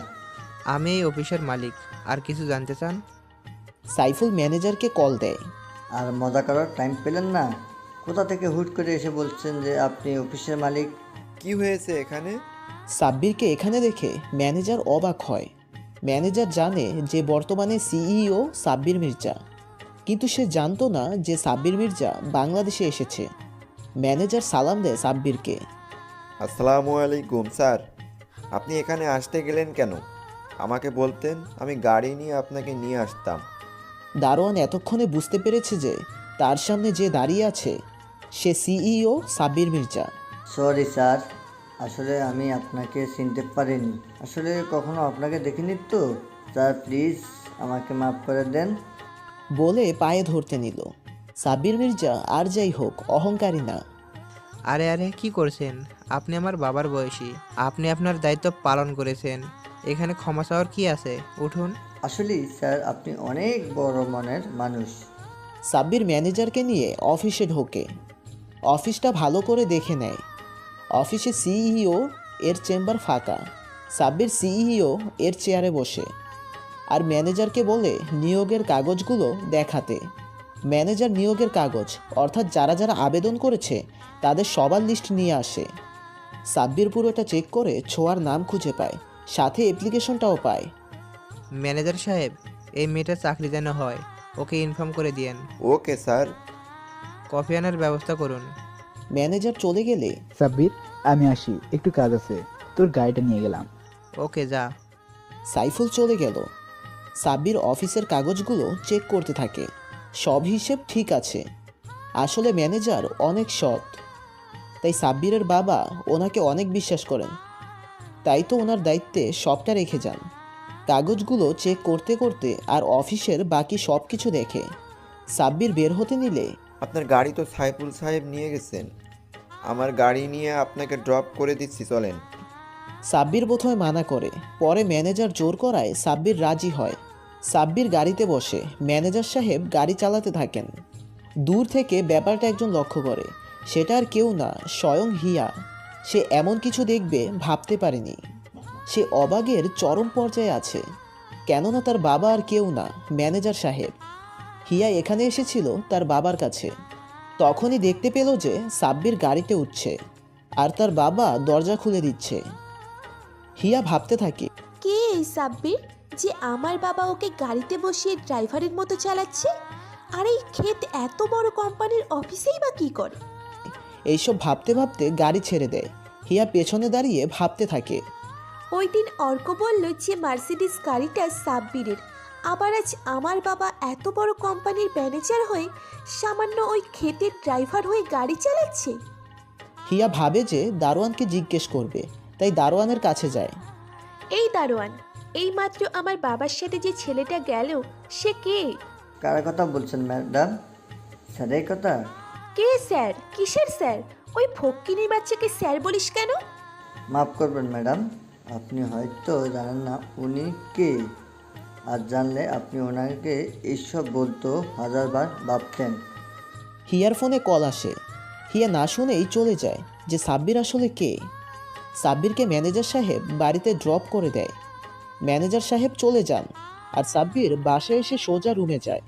আমি এই অফিসের মালিক। আর কিছু জানতে চান? সাইফুল ম্যানেজারকে কল দেয়। আর মজা করার টাইম পেলেন না? কোথা থেকে হুট করে এসে বলছেন যে আপনি অফিসের মালিক? কি হয়েছে এখানে? সাব্বিরকে এখানে দেখে ম্যানেজার অবাক হয়। ম্যানেজার জানে যে বর্তমানে সিইও সাব্বির মির্জা, কিন্তু সে জানতো না যে সাব্বির মির্জা বাংলাদেশে এসেছে। ম্যানেজার সালাম দেয় সাব্বিরকে। আসসালামু আলাইকুম স্যার, আপনি এখানে আসতে গেলেন কেন? আমাকে বলতেন, আমি গাড়ি নিয়ে আপনাকে নিয়ে আসতাম। দারোয়ান এতক্ষণে বুঝতে পেরেছে যে তার সামনে যে দাঁড়িয়ে আছে সে CEO Sabbir Mirza. Sorry sir, আসলে আমি আপনাকে চিনতে পারিনি। আসলে কখনো আপনাকে দেখিনি তো স্যার, প্লিজ আমাকে মাফ করে দেন। বলে পায়ে ধরতে নিল। সাব্বির মির্জা আর যাই হোক অহংকারী না। আরে আরে, কি করছেন? আপনি আমার বাবার বয়সী, আপনি আপনার দায়িত্ব পালন করেছেন, এখানে ক্ষমা চাওয়ার কি আছে? উঠুন। আসলে স্যার, আপনি অনেক বড় মনের মানুষ। সাব্বির ম্যানেজারকে নিয়ে অফিসে ঢোকে। অফিসটা ভালো করে দেখে নেয়। অফিসে সিইও এর চেম্বার ফাঁকা। সাব্বির সিইও এর চেয়ারে বসে আর ম্যানেজারকে বলে নিয়োগের কাগজগুলো দেখাতে। ম্যানেজার নিয়োগের কাগজ অর্থাৎ যারা যারা আবেদন করেছে তাদের সবার লিস্ট নিয়ে আসে। সাব্বির পুরোটা চেক করে ছোঁয়ার নাম খুঁজে পায়, সাথে অ্যাপ্লিকেশনটাও পায়। ম্যানেজার সাহেব, এই মেয়েটার চাকরি যেন হয়, ওকে ইনফর্ম করে দিয়েন। Okay sir. কফি আনার ব্যবস্থা করুন। ম্যানেজার চলে গেলে, সাব্বির, আমি আসি, একটু কাজ আছে, তোর গাড়িটা নিয়ে গেলাম। ওকে, যা। সাইফুল চলে গেল। সাব্বির অফিসের কাগজগুলো চেক করতে থাকে। সব হিসেব ঠিক আছে। আসলে ম্যানেজার অনেক সৎ, তাই সাব্বিরের বাবা ওনাকে অনেক বিশ্বাস করেন। তাই তো ওনার দায়িত্বে সবটা রেখে যান। কাগজগুলো চেক করতে করতে আর অফিসের বাকি সব কিছু দেখে সাব্বির বের হতে নিলে, আপনার গাড়ি তো সাইফুল সাহেব নিয়ে গেছেন, আমার গাড়ি নিয়ে আপনাকে ড্রপ করে দিচ্ছি, চলেন। সাব্বির প্রথমে মানা করে, পরে ম্যানেজার জোর করায় সাব্বির রাজি হয়। সাব্বির গাড়িতে বসে ম্যানেজার সাহেব গাড়ি চালাতে থাকেন। দূর থেকে ব্যাপারটা একজন লক্ষ্য করে, সেটা আর কেউ না, স্বয়ং হিয়া। সে এমন কিছু দেখবে ভাবতে পারেনি। সে অবাগের চরম পর্যায়ে আছে, কেননা তার বাবা আর কেউ না, ম্যানেজার সাহেব। হিয়া এখানে এসেছিল তার বাবার কাছে। তখনই দেখতে পেল যে সাব্বির গাড়িতে উঠছে আর তার বাবা দরজা খুলে দিচ্ছে। হিয়া ভাবতে থাকে, কে এই সাব্বির যে আমার বাবা ওকে গাড়িতে বসিয়ে ড্রাইভারের মতো চালাচ্ছে? আর এই ক্ষেত এত বড় কোম্পানির অফিসেই বা কি করে? এইসব ভাবতে ভাবতে গাড়ি ছেড়ে দেয়। হিয়া পেছনে দাঁড়িয়ে ভাবতে থাকে। ওই দিন অর্ক বলল যে মার্সিডিস গাড়িটা সাব্বিরের, আবার আজ আমার বাবা এত বড় কোম্পানির ম্যানেজার হয়ে সামান্য ওই ক্ষেতের ড্রাইভার হয়ে গাড়ি চালাচ্ছে। হিয়া ভাবে যে দারোয়ানকে জিজ্ঞেস করবে, তাই দারোয়ানের কাছে যায়। এই দারোয়ান, এইমাত্র আমার বাবার সাথে যে ছেলেটা গেল সে কে? কার কথা বলছেন ম্যাডাম? স্যারের কথা? কে স্যার? কিসের স্যার? ওই ফক্কিনীর বাচ্চাকে স্যার বলিস কেন? মাফ করবেন ম্যাডাম, আপনি হয়তো জানেন না উনি কে। আর জানলে আপনি ওনাকে এইসব বলতো হাজারবার ভাবতেন। হিয়ার ফোনে কল আসে। হিয়া না শুনেই চলে যায় যে সাব্বির আসলে কে। সাব্বিরকে ম্যানেজার সাহেব বাড়িতে ড্রপ করে দেয়। ম্যানেজার সাহেব চলে যান আর সাব্বির বাসায় এসে সোজা রুমে যায়,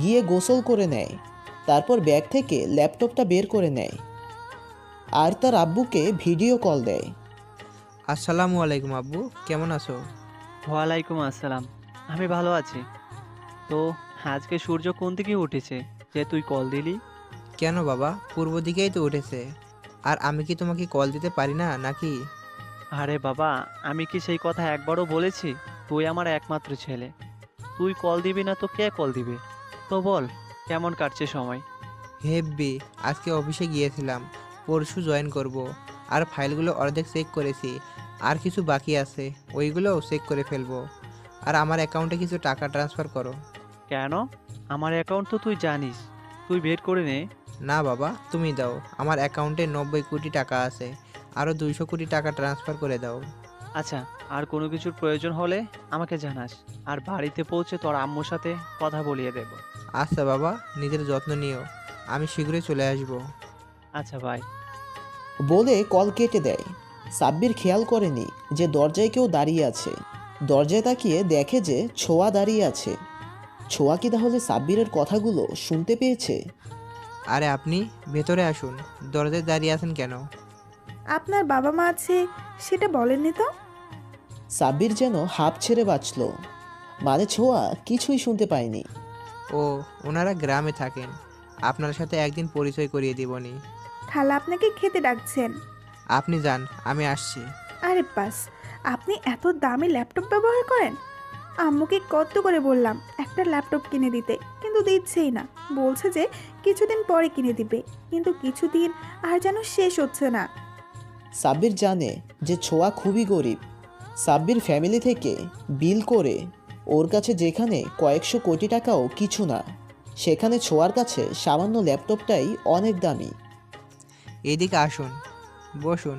গিয়ে গোসল করে নেয়। তারপর ব্যাগ থেকে ল্যাপটপটা বের করে নেয় আর তার আব্বুকে ভিডিও কল দেয়। আসসালামু আলাইকুম আব্বু, কেমন আছো? ওয়ালাইকুম আসসালাম, আমি ভালো আছি। তো আজকে সূর্য কোন দিকে উঠেছে যে তুই কল দিলি? কেন বাবা, পূর্ব দিকেই তো উঠেছে। আর আমি কি তোমাকে কল দিতে পারি না নাকি? আরে বাবা, আমি কি সেই কথা একবারও বলেছি? তুই আমার একমাত্র ছেলে, তুই কল দিবি না তো কে কল দিবে? তো বল, কেমন কাটছে সময়? হেব্বি, আজকে অফিসে গিয়েছিলাম, পরশু জয়েন করব। আর ফাইলগুলো অর্ধেক চেক করেছি, আর কিছু বাকি আছে, ওইগুলোও চেক করে ফেলবো। আর আমার অ্যাকাউন্টে কিছু টাকা ট্রান্সফার করো। কেন? আমার অ্যাকাউন্ট তো তুই জানিস, তুই বের করে নে। না বাবা, তুমি দাও। আমার অ্যাকাউন্টে 90 কোটি টাকা আছে, আরও 200 কোটি টাকা ট্রান্সফার করে দাও। আচ্ছা, আর কোনো কিছুর প্রয়োজন হলে আমাকে জানাস, আর বাড়িতে পৌঁছে তোর আম্মুর সাথে কথা বলিয়ে দেব। আচ্ছা বাবা, নিজের যত্ন নিও, আমি শীঘ্রই চলে আসব। আচ্ছা ভাই। বলে কল কেটে দেয়। সাব্বির খেয়াল করেনি যে দরজায় কেউ দাঁড়িয়ে আছে। দরজায় তাকিয়ে দেখে যে ছোঁয়া দাঁড়িয়ে আছে। ছোঁয়া কি তাহলে সাব্বিরের কথাগুলো শুনতে পেয়েছে? আরে আপনি ভেতরে আসুন, দরজায় দাঁড়িয়ে আছেন কেন? আপনার বাবা মা আছে সেটা বলেননি তো? সাব্বির যেন হাঁপ ছেড়ে বাঁচল, মানে ছোঁয়া কিছুই শুনতে পায়নি। ও, ওনারা গ্রামে থাকেন, আপনার সাথে একদিন পরিচয় করিয়ে দিবনি। খালা আপনাকে খেতে ডাকছেন। আপনি যান, আমি আসছি। আরে বাস, আপনি এত দামি ল্যাপটপ ব্যবহার করেন? আম্মুকে কত করে বললাম একটা ল্যাপটপ কিনে দিতে, কিন্তু দিচ্ছেই না। বলছে যে কিছুদিন পরে কিনে দিবে, কিন্তু কিছুদিন আর যেন শেষ হচ্ছে না। সাব্বির জানে যে ছোঁয়া খুবই গরিব। সাব্বির ফ্যামিলি থেকে বিল করে ওর কাছে যেখানে কয়েকশো কোটি টাকাও কিছু না, সেখানে ছোঁয়ার কাছে সামান্য ল্যাপটপটাই অনেক দামি। এদিকে আসুন, বসুন।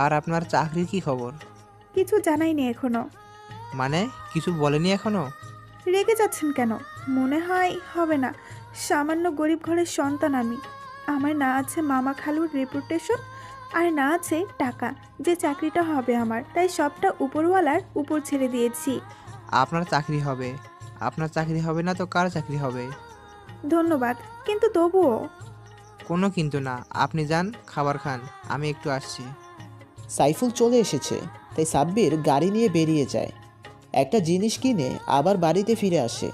আর আপনার চাকরির কি খবর? কিছু জানাইনি এখনো। মানে কিছু বলেনি এখনো? রেগে যাচ্ছেন কেন? মনে হয় হবে না। সামান্য গরিব ঘরের সন্তান আমি। আমার না আছে মামা খালুর রেপুটেশন, আর না আছে টাকা যে চাকরিটা হবে আমার, তাই সবটা উপরওয়ালার উপর ছেড়ে দিয়েছি। আপনার চাকরি হবে। আপনার চাকরি হবে না তো কার চাকরি হবে? ধন্যবাদ, কিন্তু তবুও। কোনো কিন্তু না, আপনি যান, খাবার খান, আমি একটু আসছি। সাইফুল চলে এসেছে, তাই সাব্বির গাড়ি নিয়ে বেরিয়ে যায়। একটা জিনিস কিনে আবার বাড়িতে ফিরে আসে।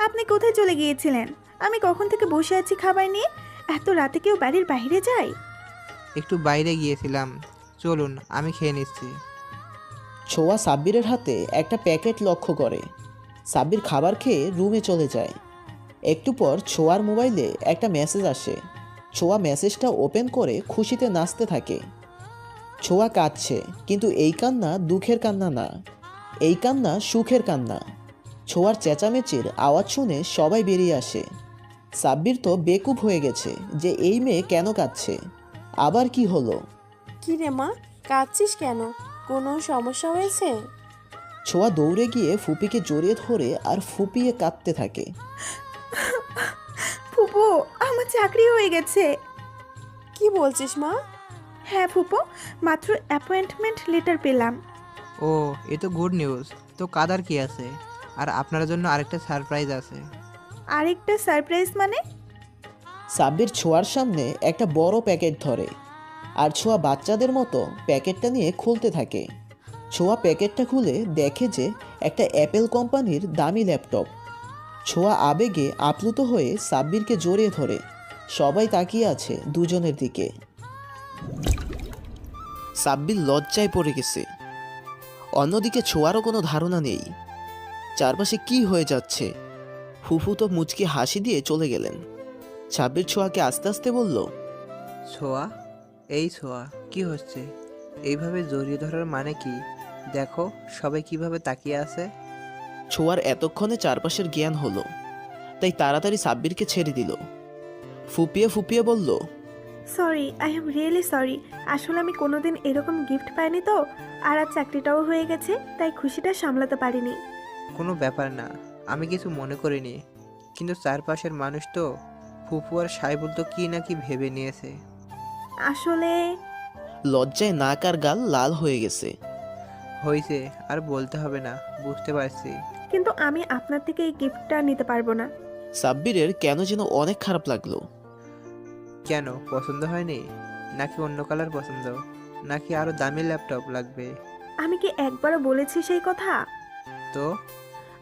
আপনি কোথায় চলে গিয়েছিলেন? আমি কখন থেকে বসে আছি খাবার নিয়ে। এত রাতে কেউ বাড়ির বাইরে যায়? একটু বাইরে গিয়েছিলাম, চলুন আমি খেয়ে নিচ্ছি। ছোঁয়া সাব্বিরের হাতে একটা প্যাকেট লক্ষ্য করে। সাব্বির খাবার খেয়ে রুমে চলে যায়। একটু পর ছোঁয়ার মোবাইলে একটা মেসেজ আসে। ছোঁয়া মেসেজটা ওপেন করে খুশিতে নাচতে থাকে। ছোঁয়া কাঁদছে, কিন্তু এই কান্না দুঃখের কান্না না, এই কান্না সুখের কান্না। ছোঁয়ার চেঁচামেচির আওয়াজ শুনে সবাই বেরিয়ে আসে। সাব্বির তো বেকুব হয়ে গেছে যে এই মেয়ে কেন কাঁদছে, আবার কি হলো? কি রে মা, কাঁদছিস কেন? কোনো সমস্যা হয়েছে? ছোঁয়া দৌড়ে গিয়ে ফুপিকে জড়িয়ে ধরে আর ফুপিয়ে কাঁদতে থাকে। ফুপু, আমার চাকরি হয়ে গেছে। কি বলছিস মা? হ্যাঁ ফুপু, মাত্র অ্যাপয়েন্টমেন্ট লেটার পেলাম। ও, এ তো গুড নিউজ। তো কাদার কি আছে? আর আপনার জন্য আরেকটা সারপ্রাইজ আছে। আরেকটা সারপ্রাইজ মানে? সাব্বির ছোঁয়ার সামনে একটা বড় প্যাকেট ধরে আর ছোঁয়া বাচ্চাদের মতো প্যাকেটটা নিয়ে খুলতে থাকে। ছোঁয়া প্যাকেটটা খুলে দেখে যে একটা অ্যাপেল কোম্পানির দামি ল্যাপটপ। ছোঁয়া আবেগে আপ্লুত হয়ে সাব্বিরকে জড়িয়ে ধরে। সবাই তাকিয়ে আছে দুজনের দিকে। সাব্বির লজ্জায় পড়ে গেছে। অন্যদিকে ছোঁয়ারও কোনো ধারণা নেই চারপাশে কি হয়ে যাচ্ছে। ফুফু তো মুচকি হাসি দিয়ে চলে গেলেন। সাব্বির ছোঁয়াকে আস্তে আস্তে বলল, ছোঁয়া, এই ছোঁয়া, কি হচ্ছে? এইভাবে জড়িয়ে ধরার মানে কি? দেখো সবাই কিভাবে তাকিয়ে আছে। ছোঁয়ার এতক্ষণে চারপাশের জ্ঞান হলো, তাই তাড়াতাড়ি সাব্বিরকে ছেড়ে দিল। ফুপিয়ে ফুপিয়ে বলল, sorry, I am really sorry. আসলে আমি কোনোদিন এরকম গিফট পাইনি তো, আর আজ চাকরিটাও হয়ে গেছে, তাই খুশিটা সামলাতে পারিনি। কোনো ব্যাপার না, আমি কিছু মনে করিনি। কিন্তু চারপাশের মানুষ তো, ফুফু আর সাইবুল তো কি না কি ভেবে নিয়েছে। আসলে লজ্জায় নাক আর গাল লাল হয়ে গেছে। হয়েছে, আর বলতে হবে না, বুঝতে পারছি। কিন্তু আমি আপনার থেকে এই গিফটটা নিতে পারবো না। সাব্বিরের কেন যেন অনেক খারাপ লাগলো। কেন, পছন্দ হয়নি? নাকি অন্য কালার পছন্দ? নাকি আরো দামি ল্যাপটপ লাগবে? আমি কি একবারও বলেছি সেই কথা? তো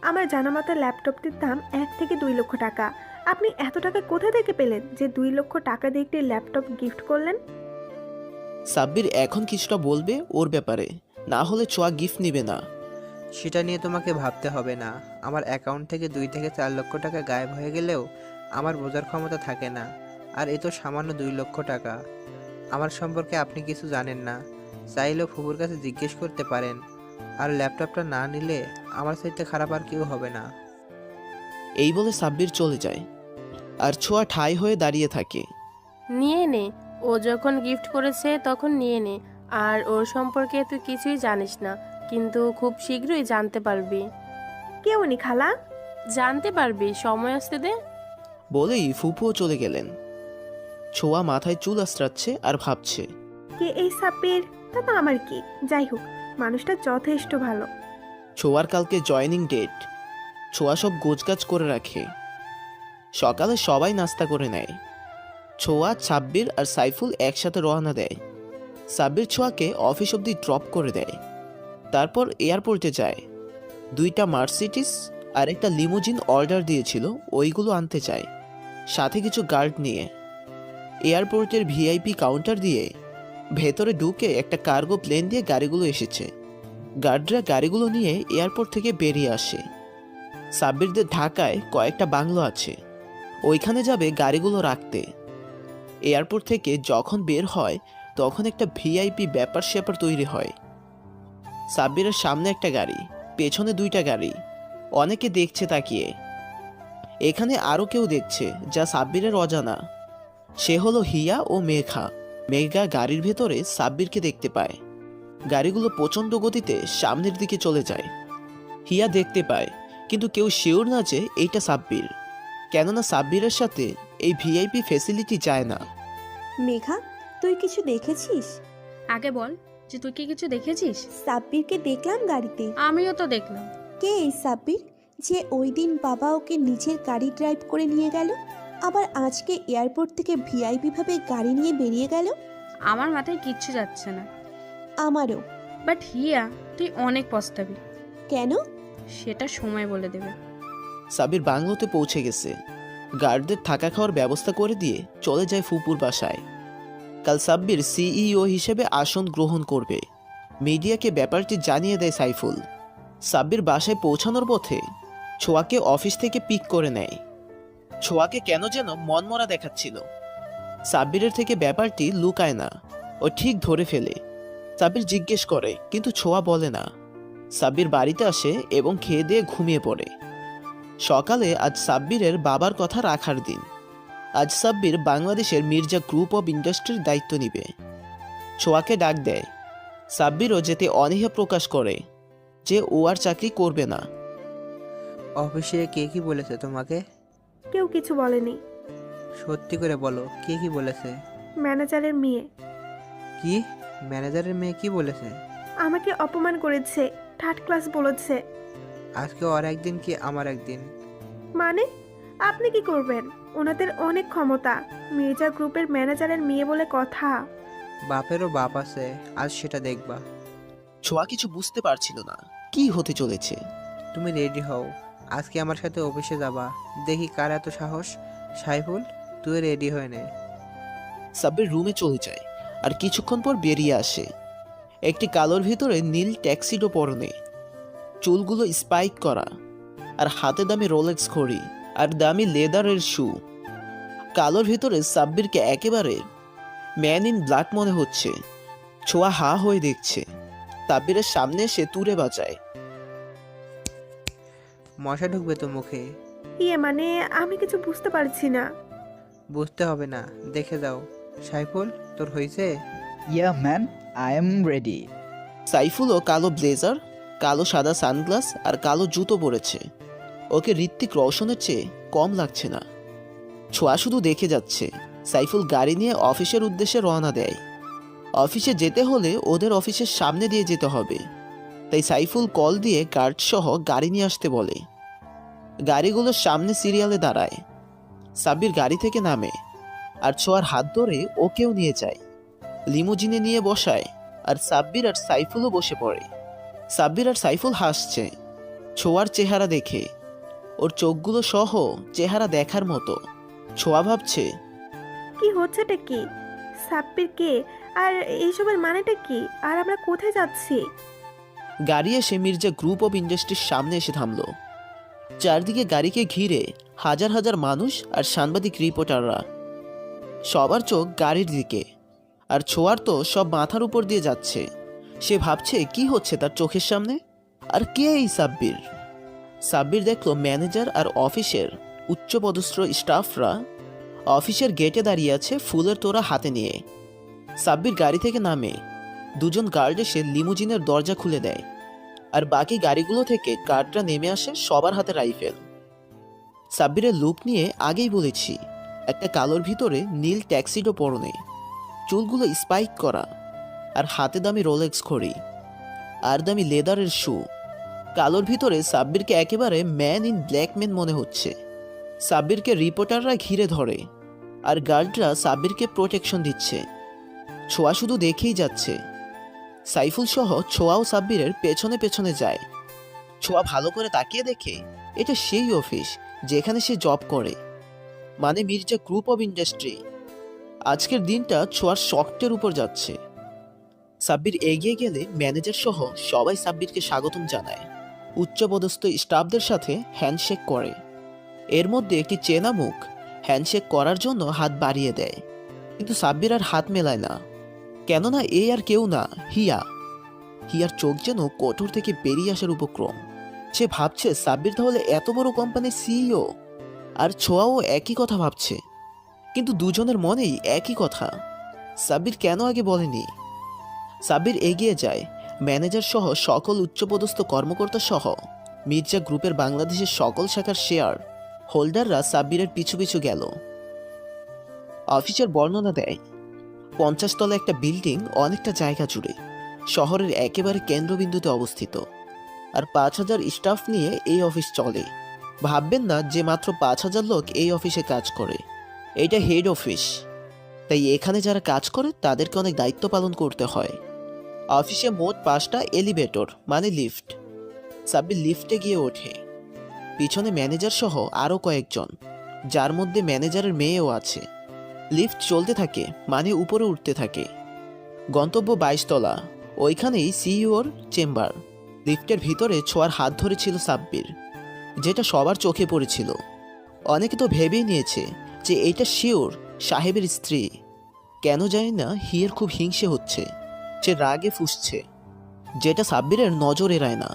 আমার জানা মতে ল্যাপটপটির দাম 1 থেকে 2 লক্ষ টাকা। আপনি এত টাকা কোথা থেকে পেলেন যে 2 লক্ষ টাকা দিয়ে একটি ল্যাপটপ গিফট করলেন? সাব্বির এখন কিছুটা বলবে ওর ব্যাপারে, না হলে ছোঁয়া গিফট নিবে না। সেটা নিয়ে তোমাকে ভাবতে হবে না। আমার অ্যাকাউন্ট থেকে 2 থেকে 4 লক্ষ টাকা গায়েব হয়ে গেলেও আমার বোঝার ক্ষমতা থাকে না। আর এ তো সামান্য 2 লক্ষ টাকা। আমার সম্পর্কে আপনি কিছু জানেন না, চাইলেও ফুফুর কাছে জিজ্ঞেস করতে পারেন। আর ল্যাপটপটা না নিলে আমার চাইতে খারাপ আর কেউ হবে না। এই বলে সাব্বির চলে যায় আর ছোঁয়া ঠাই হয়ে দাঁড়িয়ে থাকে। নিয়ে নে, ও যখন গিফট করেছে তখন নিয়ে নে। আর ওর সম্পর্কে তুই কিছুই জানিস না, কিন্তু খুব শীঘ্রই জানতে পারবি। কে উনি খালা? জানতে পারবি, সময় আসতে দে। বলেই ফুপুও চলে গেলেন। ছোঁয়া মাথায় চুল আশ্রাচ্ছে আর ভাবছে, কে এই সাব্বির? তা তো আমার কি, যাই হোক, মানুষটা যথেষ্ট ভালো। ছোঁয়ার কালকে জয়েনিং ডেট। ছোঁয়া সব গোছগাছ করে রাখে। সকালে সবাই নাস্তা করে নেয়। ছোঁয়া, সাব্বির আর সাইফুল একসাথে রওনা দেয়। সাব্বির ছোঁয়াকে অফিস অবধি ড্রপ করে দেয়। তারপর এয়ারপোর্টে যায়। 2টা মার্সিডিজ আর একটা লিমুজিন অর্ডার দিয়েছিল, ওইগুলো আনতে চায়, সাথে কিছু গার্ড নিয়ে। এয়ারপোর্টের ভিআইপি কাউন্টার দিয়ে ভেতরে ঢুকে একটা কার্গো প্লেন দিয়ে গাড়িগুলো এসেছে। গার্ডরা গাড়িগুলো নিয়ে এয়ারপোর্ট থেকে বেরিয়ে আসে। সাব্বিরদের ঢাকায় কয়েকটা বাংলো আছে, ওইখানে যাবে গাড়িগুলো রাখতে। এয়ারপোর্ট থেকে যখন বের হয় তখন একটা ভিআইপি ব্যাপার স্যাপার তৈরি হয়। সাব্বিরের সামনে একটা গাড়ি, পেছনে 2টা গাড়ি। অনেকে দেখছে তাকিয়ে। এখানে আরও কেউ দেখছে, যা সাব্বিরের অজানা। সে হলো হিয়া ও মেঘা। মেঘা গাড়ির ভেতরে সাব্বিরকে দেখতে পায়। গাড়িগুলো প্রচণ্ড গতিতে সামনের দিকে চলে যায়। হিয়া দেখতে পায়, কিন্তু কেউ শিওর না যে এইটা সাব্বির, কেননা সাব্বিরের সাথে এই ভিআইপি ফ্যাসিলিটি যায় না। মেঘা, তুই কিছু দেখেছিস? আগে বল যে তুই কি কিছু দেখেছিস? সাব্বিরকে দেখলাম গাড়িতে। আমিও তো দেখলাম। কে এই সাব্বির যে ওই দিন বাবা ওকে নিজের গাড়ি ড্রাইভ করে নিয়ে গেল, আবার আজকে এয়ারপোর্ট থেকে ভিআইপি ভাবে গাড়ি নিয়ে বেরিয়ে গেল? আমার মাথায় কিচ্ছু যাচ্ছে না। আমারও। বাট হিয়া, তুই অনেক পস্তাবি। কেন? সেটা সময় বলে দেবে। সাব্বির বাংলোতে পৌঁছে গেছে। গার্ডদের থাকা খাওয়ার ব্যবস্থা করে দিয়ে চলে যায় ফুপুর বাসায়। কাল সাব্বির সিইও হিসেবে আসন গ্রহণ করবে। মিডিয়াকে ব্যাপারটি জানিয়ে দেয় সাইফুল। সাব্বির বাসায় পৌঁছানোর পথে ছোঁয়াকে অফিস থেকে পিক করে নেয়। ছোঁয়াকে কেন যেন মনমরা দেখাচ্ছিল। সাব্বিরের থেকে ব্যাপারটি লুকায় না, ও ঠিক ধরে ফেলে। সাব্বির জিজ্ঞেস করে, কিন্তু ছোঁয়া বলে না। সাব্বির বাড়িতে আসে এবং খেয়ে দিয়ে ঘুমিয়ে পড়ে। সকালে আজ সাব্বিরের বাবার কথা রাখার দিন। আজ সাব্বির বাংলাদেশের মির্জা গ্রুপ অব ইন্ডাস্ট্রির দায়িত্ব নিবে। ছোঁয়াকে ডাক দেয়। সাব্বিরও যেতে অনীহা প্রকাশ করে। যে ও আর চাকরি করবে না। অফিসে কে কি বলেছে তোমাকে? কেউ কিছু বলেনি। সত্যি করে বলো, কে কি বলেছে? ম্যানেজারের মেয়ে। কি? ম্যানেজারের মেয়ে কি বলেছে? আমাকে অপমান করেছে, থার্ড ক্লাস বলেছে। আজকে ওর একদিন কি আমার একদিন? মানে আপনি কি করবেন? ওনাদের অনেক ক্ষমতা, মির্জা গ্রুপের ম্যানেজারের মেয়ে বলে কথা। বাপেরও বাপ আছে, আজ সেটা দেখবা। ছোঁয়া কিছু বুঝতে পারছিল না কি হতে চলেছে। তুমি রেডি হও, আজকে আমার সাথে অফিসে যাবা। দেখি কার এত সাহস। সাইফুল, তুই রেডি হয়ে নে। সাব্বির রুমে চলে যায় আর কিছুক্ষণ পর বেরিয়ে আসে। একটি কালোর ভিতরে নীল ট্যাক্সিডো পরনে, চুলগুলো স্পাইক করা, আর হাতে দামি রোলেক্স ঘড়ি আর দামি লেদারের শু। কালোর ভিতরে সাব্বিরকে একেবারে ম্যান ইন ব্ল্যাক মনে হচ্ছে। ছোঁয়া হা হয়ে দেখছে। সাব্বিরের সামনে এসে তুড়ে বাজায়। মশা ঢুকবে তো মুখে। মানে আমি কিছু বুঝতে পারছি না। বুঝতে হবে না, দেখে যাও। সাইফুল, তোর হয়েছে? ইয়া ম্যান, আই এম রেডি। সাইফুলও কালো ব্লেজার, কালো সাদা সানগ্লাস আর কালো জুতো পরেছে। ওকে ঋত্বিক রোশনের চেয়ে কম লাগছে না। ছোঁয়া শুধু দেখে যাচ্ছে। সাইফুল গাড়ি নিয়ে অফিসের উদ্দেশ্যে রওনা দেয়। অফিসে যেতে হলে ওদের অফিসের সামনে দিয়ে যেতে হবে, তাই সাইফুল কল দিয়ে গার্ড সহ গাড়ি নিয়ে আসতে বলে। গাড়িগুলোর সামনে সিরিয়ালে দাঁড়ায়। সাব্বির গাড়ি থেকে নামে আর ছোঁয়ার হাত ধরে ওকেও নিয়ে যায়। লিমুজিনে নিয়ে বসায় আর সাব্বির আর সাইফুলও বসে পড়ে। সাব্বির আর সাইফুল হাসছে ছোঁয়ার চেহারা দেখে। ওর চোখগুলো সহ চেহারা দেখার মতো। ছোঁয়া ভাবছে, কি হচ্ছেটা কি? সাব্বির কে? আর এইসবের মানেটা কি? আর আমরা কোথায় যাচ্ছি? গাড়ি এসে মির্জা গ্রুপ অফ ইন্ডাস্ট্রির সামনে এসে থামলো। চারদিকে গাড়িকে ঘিরে হাজার হাজার মানুষ আর সাংবাদিক রিপোর্টাররা। সবার চোখ গাড়ির দিকে, আর ছোঁয়ার তো সব মাথার উপর দিয়ে যাচ্ছে। সে ভাবছে কি হচ্ছে তার চোখের সামনে। আর কে এই সাব্বির? সাব্বির দেখলো ম্যানেজার আর অফিসের উচ্চপদস্থ স্টাফরা অফিসের গেটে দাঁড়িয়ে আছে ফুলের তোড়া হাতে নিয়ে। সাব্বির গাড়ি থেকে নামে। দুজন গার্ড এসে লিমুজিনের দরজা খুলে দেয়, আর বাকি গাড়িগুলো থেকে গার্ডরা নেমে আসে, সবার হাতে রাইফেল। সাব্বিরের লুক নিয়ে আগেই বলেছি, একটা কালোর ভিতরে নীল ট্যাক্সিডো পরনে, চুলগুলো স্পাইক করা, আর হাতে দামি রোলেক্স ঘড়ি আর দামি লেদারের শু। কালোর ভিতরে সাব্বিরকে একেবারে ম্যান ইন ব্ল্যাক ম্যান মনে হচ্ছে। সাব্বিরকে রিপোর্টাররা ঘিরে ধরে আর গার্ডরা সাব্বিরকে প্রোটেকশন দিচ্ছে। ছোঁয়া শুধু দেখেই যাচ্ছে। সাইফুল সহ ছোঁয়াও সাব্বিরের পেছনে পেছনে যায়। ছোঁয়া ভালো করে তাকিয়ে দেখে এটা সেই অফিস যেখানে সে জব করে, মানে মির্জা গ্রুপ অফ ইন্ডাস্ট্রি। আজকের দিনটা ছোঁয়ার শক্টের উপর যাচ্ছে। সাব্বির এগিয়ে গেলে ম্যানেজার সহ সবাই সাব্বিরকে স্বাগতম জানায়। উচ্চপদস্থ স্টাফদের সাথে হ্যান্ডশেক করে। এর মধ্যে একটি চেনা মুখ হ্যান্ডশেক করার জন্য হাত বাড়িয়ে দেয়, কিন্তু সাব্বির আর হাত মেলায় না। কেননা এ আর কেউ না, হিয়া। হিয়ার চোখ যেন কোঠর থেকে বেরিয়ে আসার উপক্রম। সে ভাবছে সাব্বির তাহলে এত বড় কোম্পানির সিইও। আর ছোঁয়াও একই কথা ভাবছে, কিন্তু দুজনের মনেই একই কথা। সাব্বির কেন আগে বলেনি? সাব্বির এগিয়ে যায়। ম্যানেজার সহ সকল উচ্চপদস্থ কর্মকর্তা সহ মির্জা গ্রুপের বাংলাদেশের সকল শাখার শেয়ার হোল্ডাররা সাব্বিরের পিছু পিছু গেল। অফিসের বর্ণনা দেয়, 50 তলা একটা বিল্ডিং অনেকটা জায়গা জুড়ে শহরের একেবারে কেন্দ্রবিন্দুতে অবস্থিত, আর 5000 স্টাফ নিয়ে এই অফিস চলে। ভাববেন না যে মাত্র 5000 লোক এই অফিসে কাজ করে। এটা হেড অফিস, তাই এখানে যারা কাজ করে তাদেরকে অনেক দায়িত্ব পালন করতে হয়। অফিসে মোট 5টা এলিভেটর মানে লিফট। সাব্বির লিফটে গিয়ে ওঠে। পিছনে ম্যানেজার সহ আরও কয়েকজন, যার মধ্যে ম্যানেজারের মেয়েও আছে। লিফট চলতে থাকে, মানে উপরে উঠতে থাকে। গন্তব্য 22 তলা, ওইখানেই সিইওর চেম্বার। লিফটের ভিতরে ছোঁয়ার হাত ধরেছিল সাব্বির, যেটা সবার চোখে পড়েছিল। অনেকে তো ভেবেই নিয়েছে যে এইটা শিওর সাহেবের স্ত্রী। কেন জানি না হিয়ের খুব হিংসে হচ্ছে। সে রাগে ফুঁসছে, যেটা সাব্বিরের নজর এড়ায় না।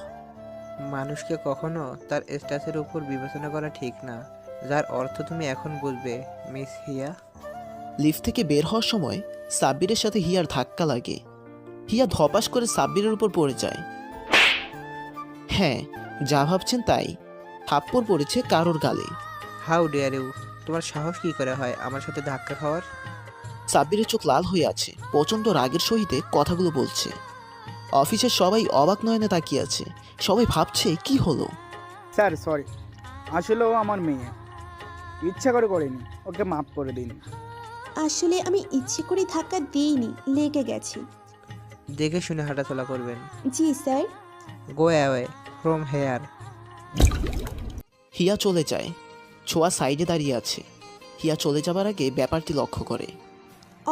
মানুষকে কখনো তার স্ট্যাটাসের উপর বিবেচনা করা ঠিক না, যার অর্থ তুমি এখন বুঝবে, মিস হিয়া। লিফট থেকে বের হওয়ার সময় সাব্বিরের সাথে হিয়ার ধাক্কা লাগে। হিয়া ধপাস করে সাব্বিরের উপর পড়ে যায়। হ্যাঁ, যা ভাবছেন তাই। থাপ্পড় পড়েছে কারোর গালে। How dare you! তোমার সাহস কি করে হয় আমার সাথে ধাক্কা খাওয়ার? সাব্বিরের চোখ লাল হয়ে আছে, প্রচণ্ড রাগের সহিতে কথাগুলো বলছে। অফিসের সবাই অবাক নয়নে তাকিয়ে আছে। সবাই ভাবছে কি হলো। স্যার সরি, আসলে ও আমার মেয়ে, ইচ্ছা করে করেনি, ওকে মাফ করে দিন। আসলে আমি ইচ্ছে করে ধাক্কা দিইনি, লেগে গেছি। দেখে শুনে হাঁটাচলা করবেন। জি sir. Go away from here. Hiya চলে যায়। ছোঁয়া সাইডে দাঁড়িয়ে আছে। হিয়া চলে যাবার আগে ব্যাপারটি লক্ষ্য করে।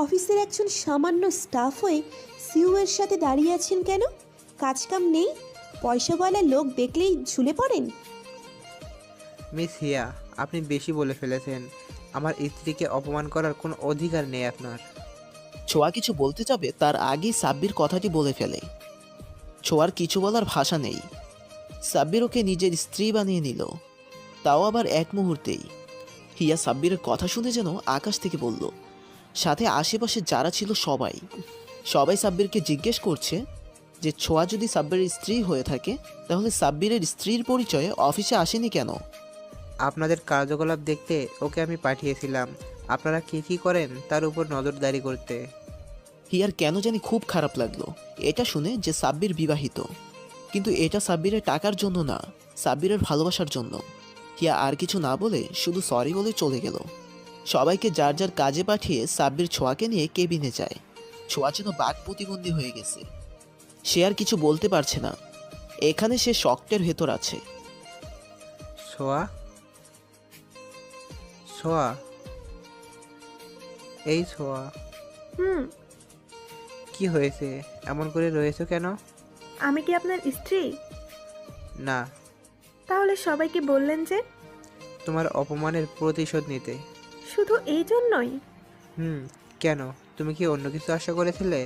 অফিসের একজন সামান্য স্টাফ হয়ে সিইও এর সাথে দাঁড়িয়ে আছেন কেন? কাজকাম নেই? পয়সাওয়ালা লোক দেখলেই ঝুলে পড়েন? মিস হিয়া, আপনি বেশি বলে ফেলেছেন। আমার স্ত্রীকে অপমান করার কোনো অধিকার নেই আপনার। ছোঁয়া কিছু বলতে যাবে তার আগেই সাব্বির কথাটি বলে ফেলে। ছোঁয়ার কিছু বলার ভাষা নেই। সাব্বির ওকে নিজের স্ত্রী বানিয়ে নিল, তাও আবার এক মুহূর্তেই। হিয়া সাব্বিরের কথা শুনে যেন আকাশ থেকে বলল। সাথে আশেপাশে যারা ছিল সবাই সাব্বিরকে জিজ্ঞেস করছে যে ছোঁয়া যদি সাব্বিরের স্ত্রী হয়ে থাকে তাহলে সাব্বিরের স্ত্রীর পরিচয়ে অফিসে আসেনি কেন? আপনাদের কার্যকলাপ দেখতে ওকে আমি পাঠিয়েছিলাম আপনারা কি কি করেন তার উপর নজরদারি করতে। হিয়ার কেন জানি খুব খারাপ লাগলো এটা শুনে যে সাব্বির বিবাহিত, কিন্তু এটা সাব্বিরের টাকার জন্য না, সাব্বিরের ভালোবাসার জন্য। হিয়া আর কিছু না বলে শুধু সরি বলে চলে গেল। সবাইকে যার যার কাজে পাঠিয়ে সাব্বির ছোঁয়াকে নিয়ে কেবিনে যায়। ছোঁয়া যেন বাক প্রতিবন্ধী হয়ে গেছে। সে আর কিছু বলতে পারছে না। এখানে সে শক্টের ভেতর আছে। ছোঁয়া, ছোঁয়া, এই ছোঁয়া, কি হয়েছে? এমন করে রয়েছো কেন? আমি কি আপনার স্ত্রী? না। তাহলে সবাইকে বললেন যে? তোমার অপমানের প্রতিশোধ নিতে। শুধু এই জন্যই? কেন? তুমি কি অন্য কিছু আশা করেছিলে?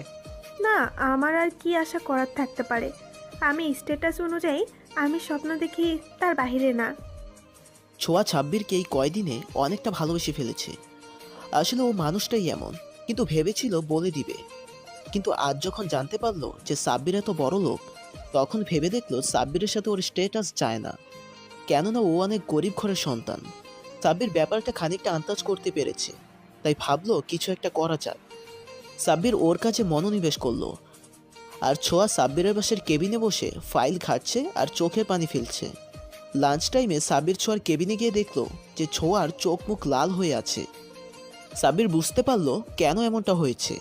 না, আমার আর কি আশা করার থাকতে পারে? আমি স্ট্যাটাস অনুযায়ী আমি স্বপ্ন দেখি, তার বাহিরে না। ছোঁয়া সাব্বিরকে এই কয়দিনে অনেকটা ভালোবেসে ফেলেছে। আসলে ও মানুষটাই এমন, কিন্তু ভেবেছিল বলে দিবে। কিন্তু আজ যখন জানতে পারলো যে সাব্বির এত বড় লোক, তখন ভেবে দেখলো সাব্বিরের সাথে ওর স্ট্যাটাস যায় না। কেননা ও অনেক গরিব ঘরের সন্তান। সাব্বির ব্যাপারটা খানিকটা আন্দাজ করতে পেরেছে, তাই ভাবলো কিছু একটা করা যাক। সাব্বির ওর কাছে মনোনিবেশ করলো, আর ছোঁয়া সাব্বিরের বাসের কেবিনে বসে ফাইল ঘাটছে আর চোখে পানি ফেলছে। লাঞ্চ টাইমে সাব্বির ছোঁয়ার কেবিনে গিয়ে দেখলো যে ছোঁয়ার চোখ মুখ লাল হয়ে আছে। সাব্বির বুঝতে পারলো কেন এমনটা হয়েছে।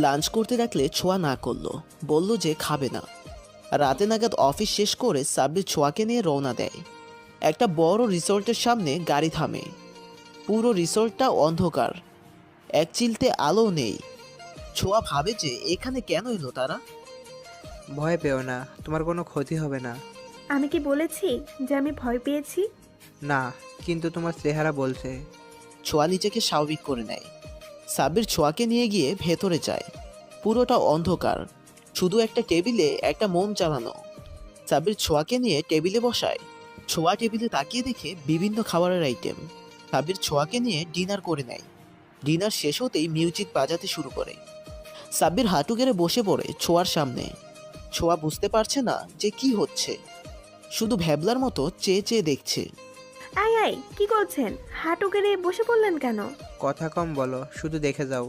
লাঞ্চ করতে ডাকলে ছোঁয়া না করলো, বলল যে খাবে না। রাতে নাগাদ অফিস শেষ করে সাব্বির ছোঁয়াকে নিয়ে রওনা দেয়। একটা বড় রিসোর্টের সামনে গাড়ি থামে। পুরো রিসোর্টটা অন্ধকার, এক চিলতে আলো নেই। ছোঁয়া ভাবে যে এখানে কেন এলো তারা। ভয় পেও না, তোমার কোনো ক্ষতি হবে না। আমি কি বলেছি যে আমি ভয় পেয়েছি? না, কিন্তু তোমার চেহারা বলছে। ছোঁয়া নিজেকে স্বাভাবিক করে নেয়। সাব্বির ছোঁয়াকে নিয়ে গিয়ে ভেতরে যায়। পুরোটা অন্ধকার, শুধু একটা টেবিলে একটা মোম জ্বালানো। সাব্বির ছোঁয়াকে নিয়ে টেবিলে বসায়। ছোঁয়া টেবিলে তাকিয়ে দেখে বিভিন্ন খাবারের আইটেম। সাব্বির ছোঁয়াকে নিয়ে ডিনার করে নেয়। ডিনার শেষ হতেই মিউজিক বাজাতে শুরু করে। সাব্বির হাঁটু গেড়ে বসে পড়ে ছোঁয়ার সামনে। ছোঁয়া বুঝতে পারছে না যে কি হচ্ছে, শুধু ভ্যাবলার মতো চেয়ে চেয়ে দেখছে। আই আই, কি করছেন? হাঁটু গেড়ে বসে পড়লেন কেন? কথা কম বলো, শুধু দেখে যাও।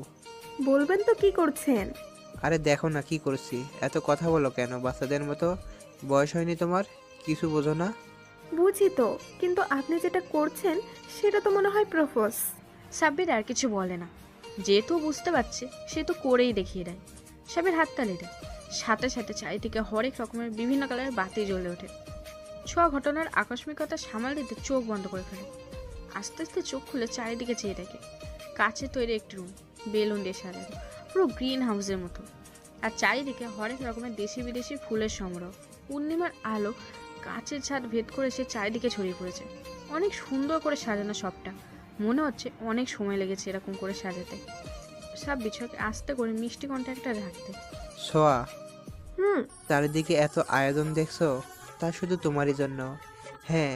বলবেন তো কি করছেন? আরে দেখো না কি করছি। এত কথা বলো কেন বাচ্চাদের মতো? বয়স হয়নি তোমার, কিছু বোঝো না? বুঝি তো, কিন্তু আপনি যেটা করছেন সেটা তো মনে হয় প্রপোজ। সাব্বির আর কিছু বলে না, যেহেতু বুঝতে পারছে সে তো করেই দেখিয়ে দেয়। সাব্বির হাততালি দেয়, সাথে সাথে চারিদিকে হরেক রকমের বিভিন্ন কালারের বাতি জ্বলে ওঠে। ছোঁয়া ঘটনার আকস্মিকতা সামাল দিতে চোখ বন্ধ করে ফেলে। আস্তে আস্তে চোখ খুলে চারিদিকে চেয়ে দেখে কাচের তৈরি একটি রুম, বেলুন দিয়ে সাজানো, পুরো গ্রিন হাউসের মতো। আর চারিদিকে হরেক রকমের দেশি বিদেশি ফুলের সমারোহ। পূর্ণিমার আলো কাচের ছাদ ভেদ করে সে চারিদিকে ছড়িয়ে পড়েছে। অনেক সুন্দর করে সাজানো সবটা। মনে হচ্ছে অনেক সময় লেগেছে এরকম করে সাজাতে। সব বিছকে আস্তে করে মিষ্টি কণ্ঠে একটা রাখতে। ছোঁয়া, চারিদিকে এত আয়োজন দেখছো, তা শুধু তোমারই জন্য। হ্যাঁ,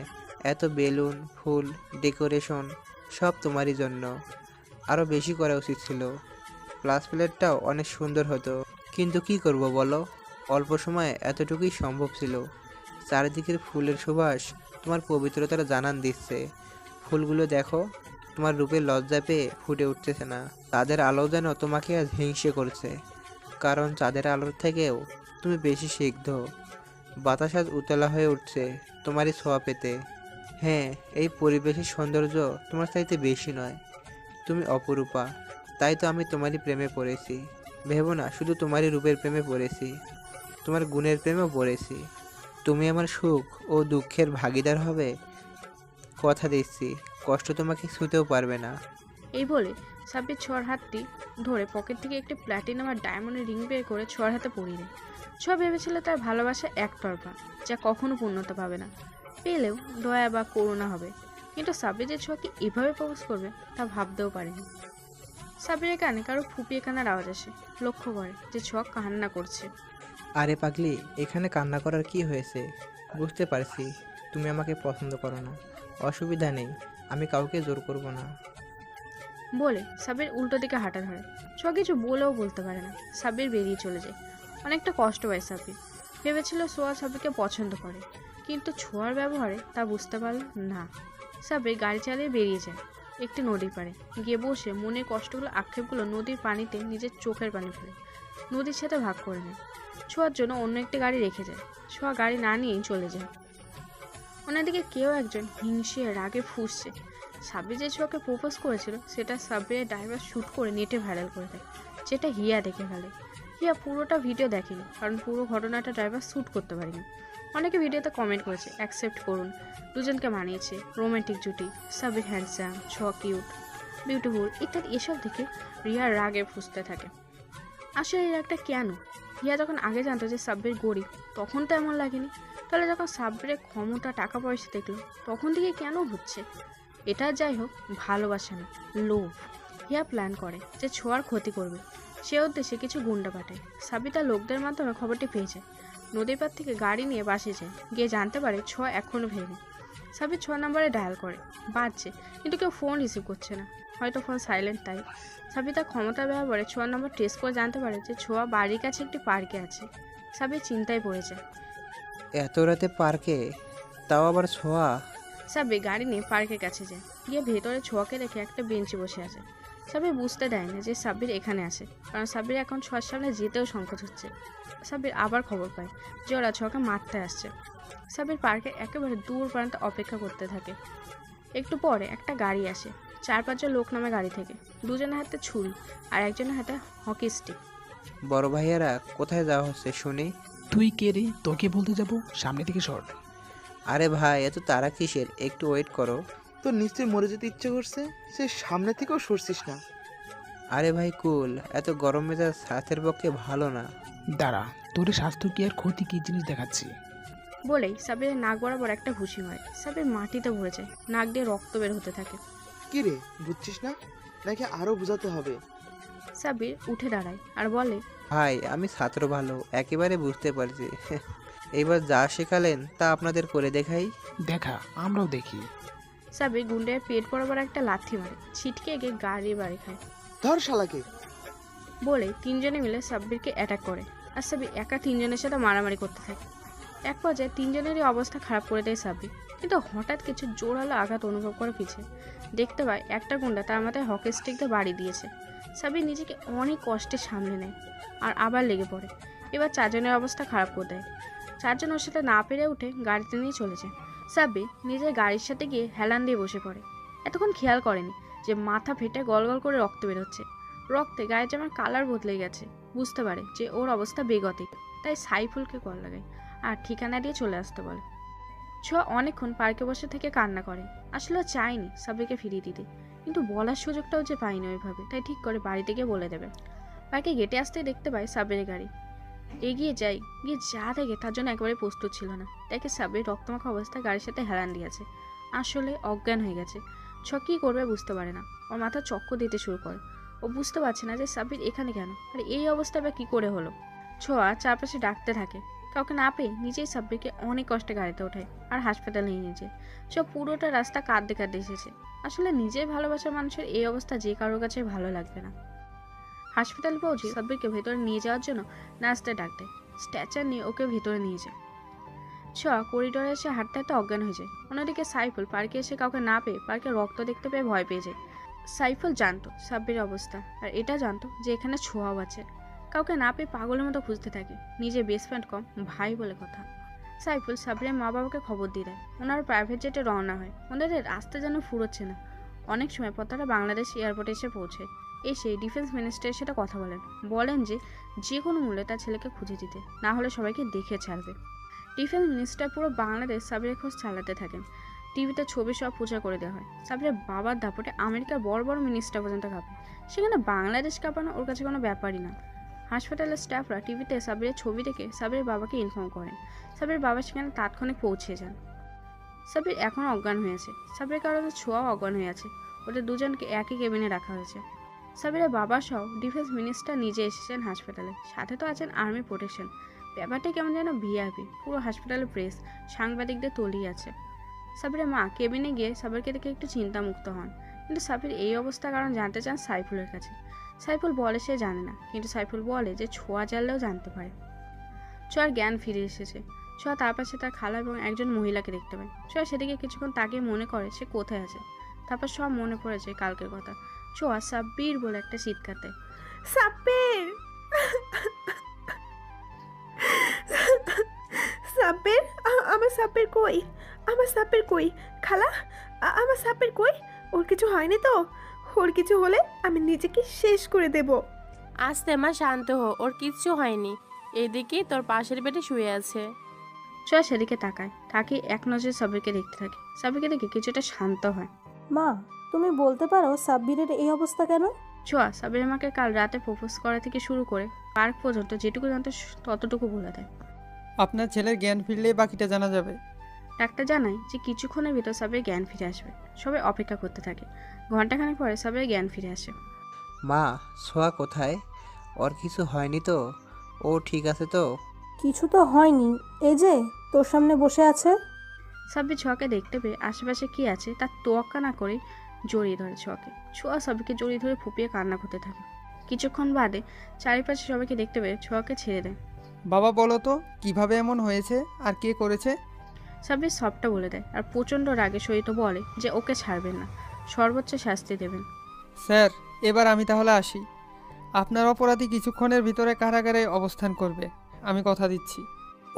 এত বেলুন, ফুল, ডেকোরেশন সব তোমারই জন্য। আরও বেশি করা উচিত ছিল। প্লাস প্লেটটাও অনেক সুন্দর হতো, কিন্তু কি করব বলো, অল্প সময়ে এতটুকুই সম্ভব ছিল। চারিদিকের ফুলের সুবাস তোমার পবিত্রতার জানান দিচ্ছে। ফুলগুলো দেখো, তোমার রূপের লজ্জা পেয়ে ফুটে উঠতেছে না। তাদের আলো যেন তোমাকে আজ হিংসে করছে, কারণ চাঁদের আলোর থেকেও তুমি বেশি সিগ্ধ। বাতাস আজ উতলা হয়ে উঠছে তোমারই ছোঁয়া পেতে। হ্যাঁ, এই পরিবেশের সৌন্দর্য তোমার চাইতে বেশি নয়, তুমি অপরূপা। তাই তো আমি তোমারই প্রেমে পড়েছি। ভেবো না শুধু তোমারই রূপের প্রেমে পড়েছি, তোমার গুণের প্রেমেও পড়েছি। তুমি আমার সুখ ও দুঃখের ভাগিদার হবে, কথা দিচ্ছি। কষ্ট তোমাকে ছুঁতেও পারবে না। এই বলে সাব্বির ছোঁয়ার হাতটি ধরে পকেট থেকে একটি প্ল্যাটিনাম আর ডায়মন্ডের রিং বের করে ছোঁয়ার হাতে পরিয়ে দেয়। ছোঁয়া ভেবেছিল তার ভালোবাসা একতরফা, যা কখনো পূর্ণতা পাবে না, পেলেও দয়া বা করুণা হবে। কিন্তু সাব্বির যে ছোঁয়াকে এভাবে প্রপোজ করবে তা ভাবতেও পারেনি। সাব্বিরের কানে কারো ফুপিয়ে কান্নার আওয়াজ আসে। লক্ষ্য করে যে ছোঁয়া কান্না করছে। আরে পাগলি, এখানে কান্না করার কি হয়েছে? বুঝতে পারছি তুমি আমাকে পছন্দ করো না, অসুবিধা নেই, আমি কাউকে জোর করব না। বলে সাব্বির উল্টো দিকে হাঁটা ধরে। ছোঁয়া কিছু বলেও বলতে পারে না। সাব্বির বেরিয়ে চলে যায়। অনেকটা কষ্ট পায় সাব্বির। ভেবেছিল ছোঁয়া সাব্বিরকে পছন্দ করে, কিন্তু ছোঁয়ার ব্যবহারে তা বুঝতে পারল না। সাব্বির গাড়ি চালিয়ে বেরিয়ে যায় একটি নদীর পাড়ে। গিয়ে বসে মনের কষ্টগুলো আক্ষেপগুলো নদীর পানিতে নিজের চোখের পানি ফেলে নদীর সাথে ভাগ করে নেয়। ছোঁয়ার জন্য অন্য একটি গাড়ি রেখে যায়। ছোঁয়া গাড়ি না নিয়েই চলে যায়। অন্যদিকে কেউ একজন হিংসে রাগে ফুঁসছে। সাব্বির যে ছোঁয়াকে প্রপোজ করেছিল সেটা সাব্বিরের ড্রাইভার শ্যুট করে নেটে ভাইরাল করে দেয়, যেটা হিয়া দেখে ফেলে। হিয়া পুরোটা ভিডিও দেখেনি, কারণ পুরো ঘটনাটা ড্রাইভার শ্যুট করতে পারেনি। অনেকে ভিডিওতে কমেন্ট করেছে অ্যাকসেপ্ট করুন, দুজনকে মানিয়েছে, রোমান্টিক জুটি, সাব্বির হ্যান্ডসাম, ছোঁয়া কিউট, বিউটিফুল ইত্যাদি। এসব দেখে রিয়ার রাগে ফুঁসতে থাকে। আসলে এর একটা কেন? হিয়া যখন আগে জানতো যে সাব্বির গরিব, তখন তো এমন লাগেনি। তাহলে যখন সাব্বিরের ক্ষমতা, টাকা পয়সা দেখলো, তখন থেকে কেন হচ্ছে? এটা যাই হোক, ভালোবাসা না, লোভ। হিয়া প্ল্যান করে যে ছোঁয়ার ক্ষতি করবে। সে উদ্দেশ্যে কিছু গুন্ডা পাঠায়। সাব্বির তার লোকদের মাধ্যমে খবরটি পেয়েছে। নদীর পাড় থেকে গাড়ি নিয়ে বাসে যায়। গিয়ে জানতে পারে ছোঁয়া এখনও ফেরেনি। সাব্বির 6 নম্বরে ডায়াল করে, বাজছে, কিন্তু কেউ ফোন রিসিভ করছে না, হয়তো ফোন সাইলেন্ট। তাই সাব্বির তার ক্ষমতা ব্যবহারে ছোঁয়ার নম্বর টেস্ট করে জানতে পারে যে ছোঁয়া বাড়ির কাছে একটি পার্কে আছে। সাব্বির চিন্তায় পড়ে যায়। এত রাতে পার্কে, তাও আবার ছোঁয়া? সাব্বির গাড়ি নিয়ে পার্কের কাছে যায়। গিয়ে ভেতরে ছোঁয়াকে দেখে একটা বেঞ্চে বসে আছে। সাব্বির বুঝতে দেয় না যে সাব্বির এখানে আছে, কারণ সাব্বির এখন ছোঁয়ার সামনে যেতেও সংকোচ হচ্ছে। সাব্বির আবার খবর পায় যে ওরা ছোঁয়াকে মারতে আসছে। সাব্বির পার্কে একেবারে দূর পর্যন্ত অপেক্ষা করতে থাকে। একটু পরে একটা গাড়ি আসে। 4-5 জন লোক নামে গাড়ি থেকে। দুজনের হাতে ছুরি আর একজনের হাতে হকি স্টিক। বড় ভাইয়ারা, কোথায় যাওয়া হচ্ছে শুনি? তুই কে রে? তোকে বলতে যাব, সামনে থেকে সর। আরে ভাই, এত তারা কিসের? একটু ওয়েট করো। তোর নিশ্চয়ই মরে যেতে ইচ্ছে করছে, সে সামনে থেকেও সরছিস না। আরে ভাই কুল, এত গরম মেজাজ স্বাস্থ্যের পক্ষে ভালো না। দাঁড়া, তোর স্বাস্থ্য কি আর ক্ষতি কি জিনিস দেখাচ্ছি। বলেই সাব্বিরের নাক বরাবর একটা ঘুষি মারে। সাব্বির মাটিতে পড়ে যায়, নাক দিয়ে রক্ত বের হতে থাকে। কি রে, বুঝছিস না নাকি আরো বোঝাতে হবে? সাব্বির উঠে দাঁড়ায় আর বলে, ভাই আমি ছাত্র ভালো, একেবারে বুঝতে পারছি। এইবার যা শেখালেন তা আপনাদের করে দেখাই। দেখা, আমরাও দেখি। সাব্বির গুন্ডের পেট বরাবর একটা লাথি মারে, ছিটকে গিয়ে গাড়ি বাড়ি খায়। ধর শালাকে। বলে 3 জনে মিলে সাব্বিরকে অ্যাটাক করে। আর সাব্বির একা 3 জনের সাথে মারামারি করতে থাকে। এক পর্যায়ে 3 জনেরই অবস্থা খারাপ করে দেয় সাব্বির। কিন্তু হঠাৎ কিছু জোরালো আঘাত অনুভব করে পিছে দেখতে পায় একটা গুন্ডা তার মাথায় হকি স্টিক দিয়ে বাড়ি দিয়েছে। সাব্বির নিজেকে অনেক কষ্টে সামলে নেয় আর আবার লেগে পড়ে। এবার 4 জনের অবস্থা খারাপ করে দেয়। 4 জন ওর সাথে না পেরে উঠে গাড়িতে নিয়ে চলে যায়। সাব্বির নিজের গাড়ির সাথে গিয়ে হেলান দিয়ে বসে পড়ে। এতক্ষণ খেয়াল করেনি যে মাথা ফেটে গল গল করে রক্ত বেরোচ্ছে। রক্তে গায়ের জামার কালার বদলে গেছে। বুঝতে পারে যে ওর অবস্থা বেগতিক, তাই সাইফুলকে কল লাগায় আর ঠিকানা দিয়ে চলে আসতে বলে। ছোঁয়া অনেকক্ষণ পার্কে বসে থেকে কান্না করে। আসলে ও চায়নি সাব্বিরকে ফিরিয়ে দিতে, কিন্তু বলার সুযোগটাও যে পায়নি ওইভাবে, তাই ঠিক করে বাড়িতে গিয়ে বলে দেবে। পার্কে গেটে আসতেই দেখতে পায় সাব্বিরের গাড়ি। এগিয়ে যাই, গিয়ে যা দেখে তার জন্য একেবারে প্রস্তুত ছিল না। দেখে সাব্বির রক্তমাখা অবস্থায় গাড়ির সাথে হেলান দিয়েছে, আসলে অজ্ঞান হয়ে গেছে। ছোঁয়া কী করবে বুঝতে পারে না। ওর মাথা চক্কর দিতে শুরু করে। ও বুঝতে পারছে না যে সাব্বির এখানে কেন, আর এই অবস্থা বা কী করে হলো। ছোঁয়া চারপাশে ডাকতে থাকে, কাউকে না পেয়ে নিজেই সাব্বিরকে অনেক কষ্টে গাড়িতে ওঠায় আর হাসপাতালে নিয়ে যায়। সব পুরোটা রাস্তা কাঁদতে কাঁদতে এসেছে। আসলে নিজের ভালোবাসার মানুষের এই অবস্থা যে কারোর কাছে ভালো লাগবে না। হাসপাতালে পৌঁছে সাব্বিরকে ভেতরে নিয়ে যাওয়ার জন্য নার্সদের ডাক দেয়। স্ট্রেচার নিয়ে ওকে ভেতরে নিয়ে যায়। ছোঁয়া করিডোরে এসে হাঁটতে হাঁটতে অজ্ঞান হয়ে যায়। অন্যদিকে সাইফুল পার্কে এসে কাউকে না পেয়ে পার্কে রক্ত দেখতে পেয়ে ভয় পেয়ে যায়। সাইফুল জানতো সাব্বিরের অবস্থা, আর এটা জানতো যে এখানে ছোঁয়াও আছে। কাউকে না পেয়ে পাগলের মতো খুঁজতে থাকে, নিজের বেস্ট ফ্রেন্ড কম ভাই বলে কথা। সাইফুল সাব্বিরের মা বাবাকে খবর দিয়ে দেয়। ওনার প্রাইভেট জেটে রওনা হয়। ওনাদের রাস্তা যেন ফুরোচ্ছে না। অনেক সময় পর তারা বাংলাদেশ এয়ারপোর্টে এসে পৌঁছায়। এসে ডিফেন্স মিনিস্টারের সাথে কথা বলেন যে কোনো মূল্যে তার ছেলেকে খুঁজে দিতে, না হলে সবাইকে দেখে ছাড়বে। ডিফেন্স মিনিস্টার পুরো বাংলাদেশ সাব্বিরের খোঁজ চালাতে থাকেন। টিভিতে ছবি সব পূজা করে দেওয়া হয়। সাব্বিরের বাবার দাপটে আমেরিকার বড় বড় মিনিস্টার পর্যন্ত কাঁপে। সেখানে বাংলাদেশ কাঁপানো ওর কাছে কোনো ব্যাপারই না। হাসপাতালের স্টাফরা টিভিতে সাব্বিরের ছবি দেখে সাব্বিরের বাবাকে ইনফর্ম করেন। সাব্বিরের বাবা সেখানে তাৎক্ষণিক পৌঁছে যান। সাব্বির এখনও অজ্ঞান হয়ে আছে। সাব্বিরের কারণে ছোঁয়াও অজ্ঞান হয়ে আছে। ওদের দুজনকে একই কেবিনে রাখা হয়েছে। সাব্বিরের বাবা সহ ডিফেন্স মিনিস্টার নিজে এসেছেন হাসপাতালে, সাথে তো আছেন আর্মি প্রোটেকশন। ব্যাপারটা কেমন যেন ভিআইপি। পুরো হাসপাতালে প্রেস, সাংবাদিকদের তলিয়ে আছে। সাব্বিরের মা কেবিনে গিয়ে সাব্বিরকে দেখে একটু চিন্তামুক্ত হন, কিন্তু সাব্বির এই অবস্থার কারণ জানতে চান সাইফুলের কাছে। সাইফুল বলে সে জানে না, কিন্তু সাইফুল বলে যে ছোঁয়া জানলেও জানতে পারে। ছোঁয়ার জ্ঞান ফিরে এসেছে। ছোঁয়া তার পাশে তার খালা এবং একজন মহিলাকে দেখতে পায়। ছোঁয়া সেদিকে কিছুক্ষণ তাকিয়ে মনে করে সে কোথায় আছে। তারপর সব মনে পড়েছে কালকের কথা। ছোঁয়া সাব্বির বলে একটা চিৎকার দেয়। সাব্বির, সাব্বির, আমার সাব্বির কই? আমার সাব্বির কই? খালা, আমার সাব্বির কই? ওর কিছু হয়নি তো? ওর কিছু হলে আমি নিজেকে শেষ করে দেব। আস্তে মা, শান্ত হো, ওর কিচ্ছু হয়নি। এদিকে তোর পাশের বেডে শুয়ে আছে। ছোঁয়া সেদিকে তাকিয়ে এক নজরে সাব্বিরকে দেখতে থাকে। সাব্বিরকে দেখে কিছুটা শান্ত হয়। মা, তুমি বলতে পারো সাব্বিরের এই অবস্থা কেন? ছোঁয়া সাব্বিরের মাকে কাল রাতে প্রপোজ করা থেকে শুরু করে পার্ক পর্যন্ত যেটুকু জানতো ততটুকু বলে দেয়। আপনার ছেলের জ্ঞান ফিরলেই বাকিটা জানা যাবে। ডাক্তার জানায় যে কিছুক্ষণের ভিতর সাব্বিরের জ্ঞান ফিরে আসবে। সবাই অপেক্ষা করতে থাকে। ঘন্টাখানেক পরে সাব্বিরের জ্ঞান ফিরে আসে। মা, ছোঁয়া কোথায়? ওর কিছু হয়নি তো? ও ঠিক আছে তো? কিছু তো হয়নি, এই যে তোর সামনে বসে আছে। সাব্বির ছোঁয়াকে দেখতে পেয়ে আশেপাশে কি আছে তার তোয়াক্কা না করে জড়িয়ে ধরে ছোঁয়াকে। ছোঁয়া সাব্বিরকে জড়িয়ে ধরে ফুপিয়ে কান্না করতে থাকে। কিছুক্ষণ বাদে চারিপাশে সবাইকে দেখতে পেয়ে ছোঁয়াকে ছেড়ে দেয়। বাবা বলো তো কিভাবে এমন হয়েছে আর কে করেছে? সাব্বির সবটা বলে দেয় আর প্রচণ্ড রাগে সহিত বলে যে ওকে ছাড়বেন না, সর্বোচ্চ শাস্তি দেবেন। স্যার, এবার আমি তাহলে আসি। আপনার অপরাধী কিছুক্ষণের ভিতরে কারাগারে অবস্থান করবে, আমি কথা দিচ্ছি।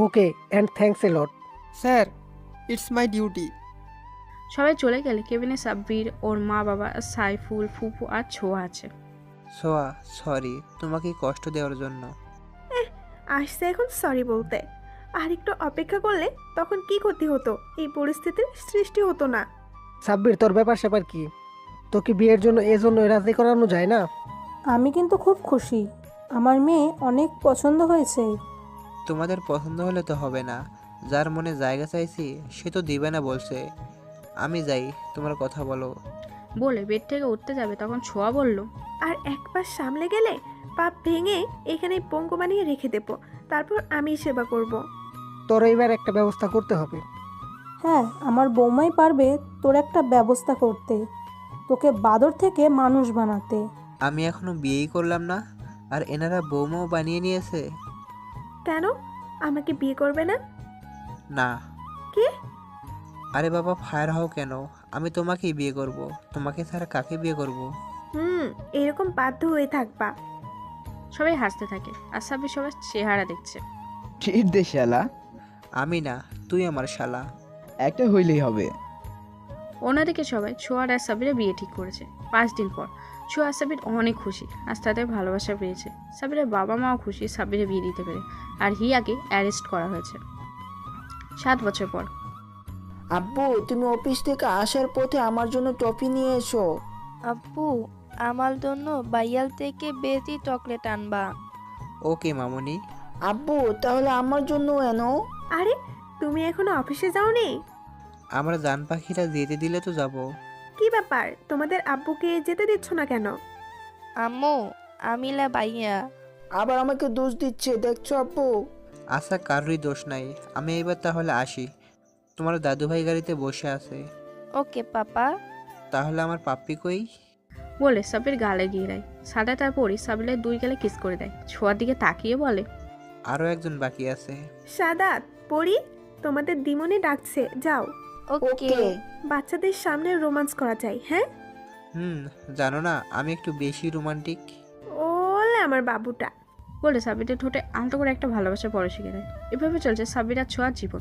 Okay, and thanks a lot. Sir, it's my duty. সবাই চলে গেলে কেবিনে সাব্বির, ওর মা বাবা, সাইফুল, ফুপু আর ছোঁয়া আছে। ছোঁয়া, সরি তোমাকে কষ্ট দেওয়ার জন্য। আসছে এখন সরি বলতে। আর একটু অপেক্ষা করলে তখন কি ক্ষতি হতো? এই পরিস্থিতির সৃষ্টি হতো না। সাব্বির, তোর ব্যাপার স্যাপার কি? তোকে বিয়ের জন্য এজন্য রাজি করানো যায় না? আমি কিন্তু খুব খুশি, আমার মেয়ে অনেক পছন্দ হয়েছে। তোমাদের পছন্দ হলে তো হবে না। যার মনে জায়গা চাইছি সে তো দিবে না বলছে। আমি যাই, তোমার কথা বলো। বলে বেড থেকে উঠতে যাবে তখন ছোঁয়া বলল, আর একবার সামলে গেলে পাপ ভেঙে এখানে পঙ্গু বানিয়ে রেখে দেব, তারপর আমি সেবা করব। তোর এবার একটা ব্যবস্থা করতে হবে। হ্যাঁ, আমার বৌমাই পারবে তোর একটা ব্যবস্থা করতে, তোকে বাদর থেকে মানুষ বানাতে। আমি এখনো বিয়েই করলাম না, আর এনারা বৌমাও বানিয়ে নিয়েছে। কেন আমাকে বিয়ে করবে না? না। কি? আরে বাবা, ফায়ার হও কেন? আমি তোমাকেই বিয়ে করব। তোমাকে ছাড়া কাকে বিয়ে করব? এরকম বাধ্য হয়ে থাকবা। সবাই হাসতে থাকে আর সাব্বির সবার চেহারা দেখছে। ঠিক দে শালা। আমি না, তুই আমার শালা। একটা হইলেই হবে। অন্যদিকে সবাই ছোঁয়ার আর সাব্বিরের বিয়ে ঠিক করেছে। 5 দিন পর ছোঁয়া আর সাব্বির অনেক খুশি, আজ তাদের ভালোবাসা পেয়েছে। সাব্বিরের বাবা মাও খুশি সাব্বিরের বিয়ে দিতে পেরে, আর হিয়াকে অ্যারেস্ট করা হয়েছে। 7 বছর পর। আব্বু, তুমি অফিস থেকে আসার পথে আমার জন্য টফি নিয়ে এসো। আব্বু, আমার জন্য বাইয়াল থেকে বেশি চকলেট আনবা। ওকে মামুনি। আব্বু, তাহলে আমার জন্য এনো। আরে, তুমি এখনো অফিসে যাওনি? আমার জান পাখিরা যেতে দিলে তো যাব। কি ব্যাপার, তোমাদের আব্বুকে যেতে দিচ্ছ না কেন? আম্মু, আমিলা বাইয়া আবার আমাকে দোষ দিচ্ছে, দেখছো আব্বু? আচ্ছা, কারোরই দোষ নাই। আমি এবার তাহলে আসি। তোমার দাদুভাই গাড়িতে বসে আছে। ওকে পাপা। তাহলে আমার পাপ্পি কই? বলে সাব্বির গালে গিয়ে দেয়। সাদা তারপরই সাব্বিরের 2 গালে কিস করে দেয়। ছোঁয়ার দিকে তাকিয়ে বলে, আরও একজন বাকি আছে। সাদাত, পরি, তোমাদের দিমনে ডাকছে, যাও। ওকে। বাচ্চাদের সামনে রোমান্স করা যায়, হ্যাঁ? জানো না আমি একটু বেশি রোমান্টিক। ওলে আমার বাবুটা। বলে সাব্বিরের ঠোঁটে আলতো করে একটা ভালোবাসা পড়ে শিখে দেয়। এভাবে চলছে সাব্বির আর ছোঁয়ার জীবন।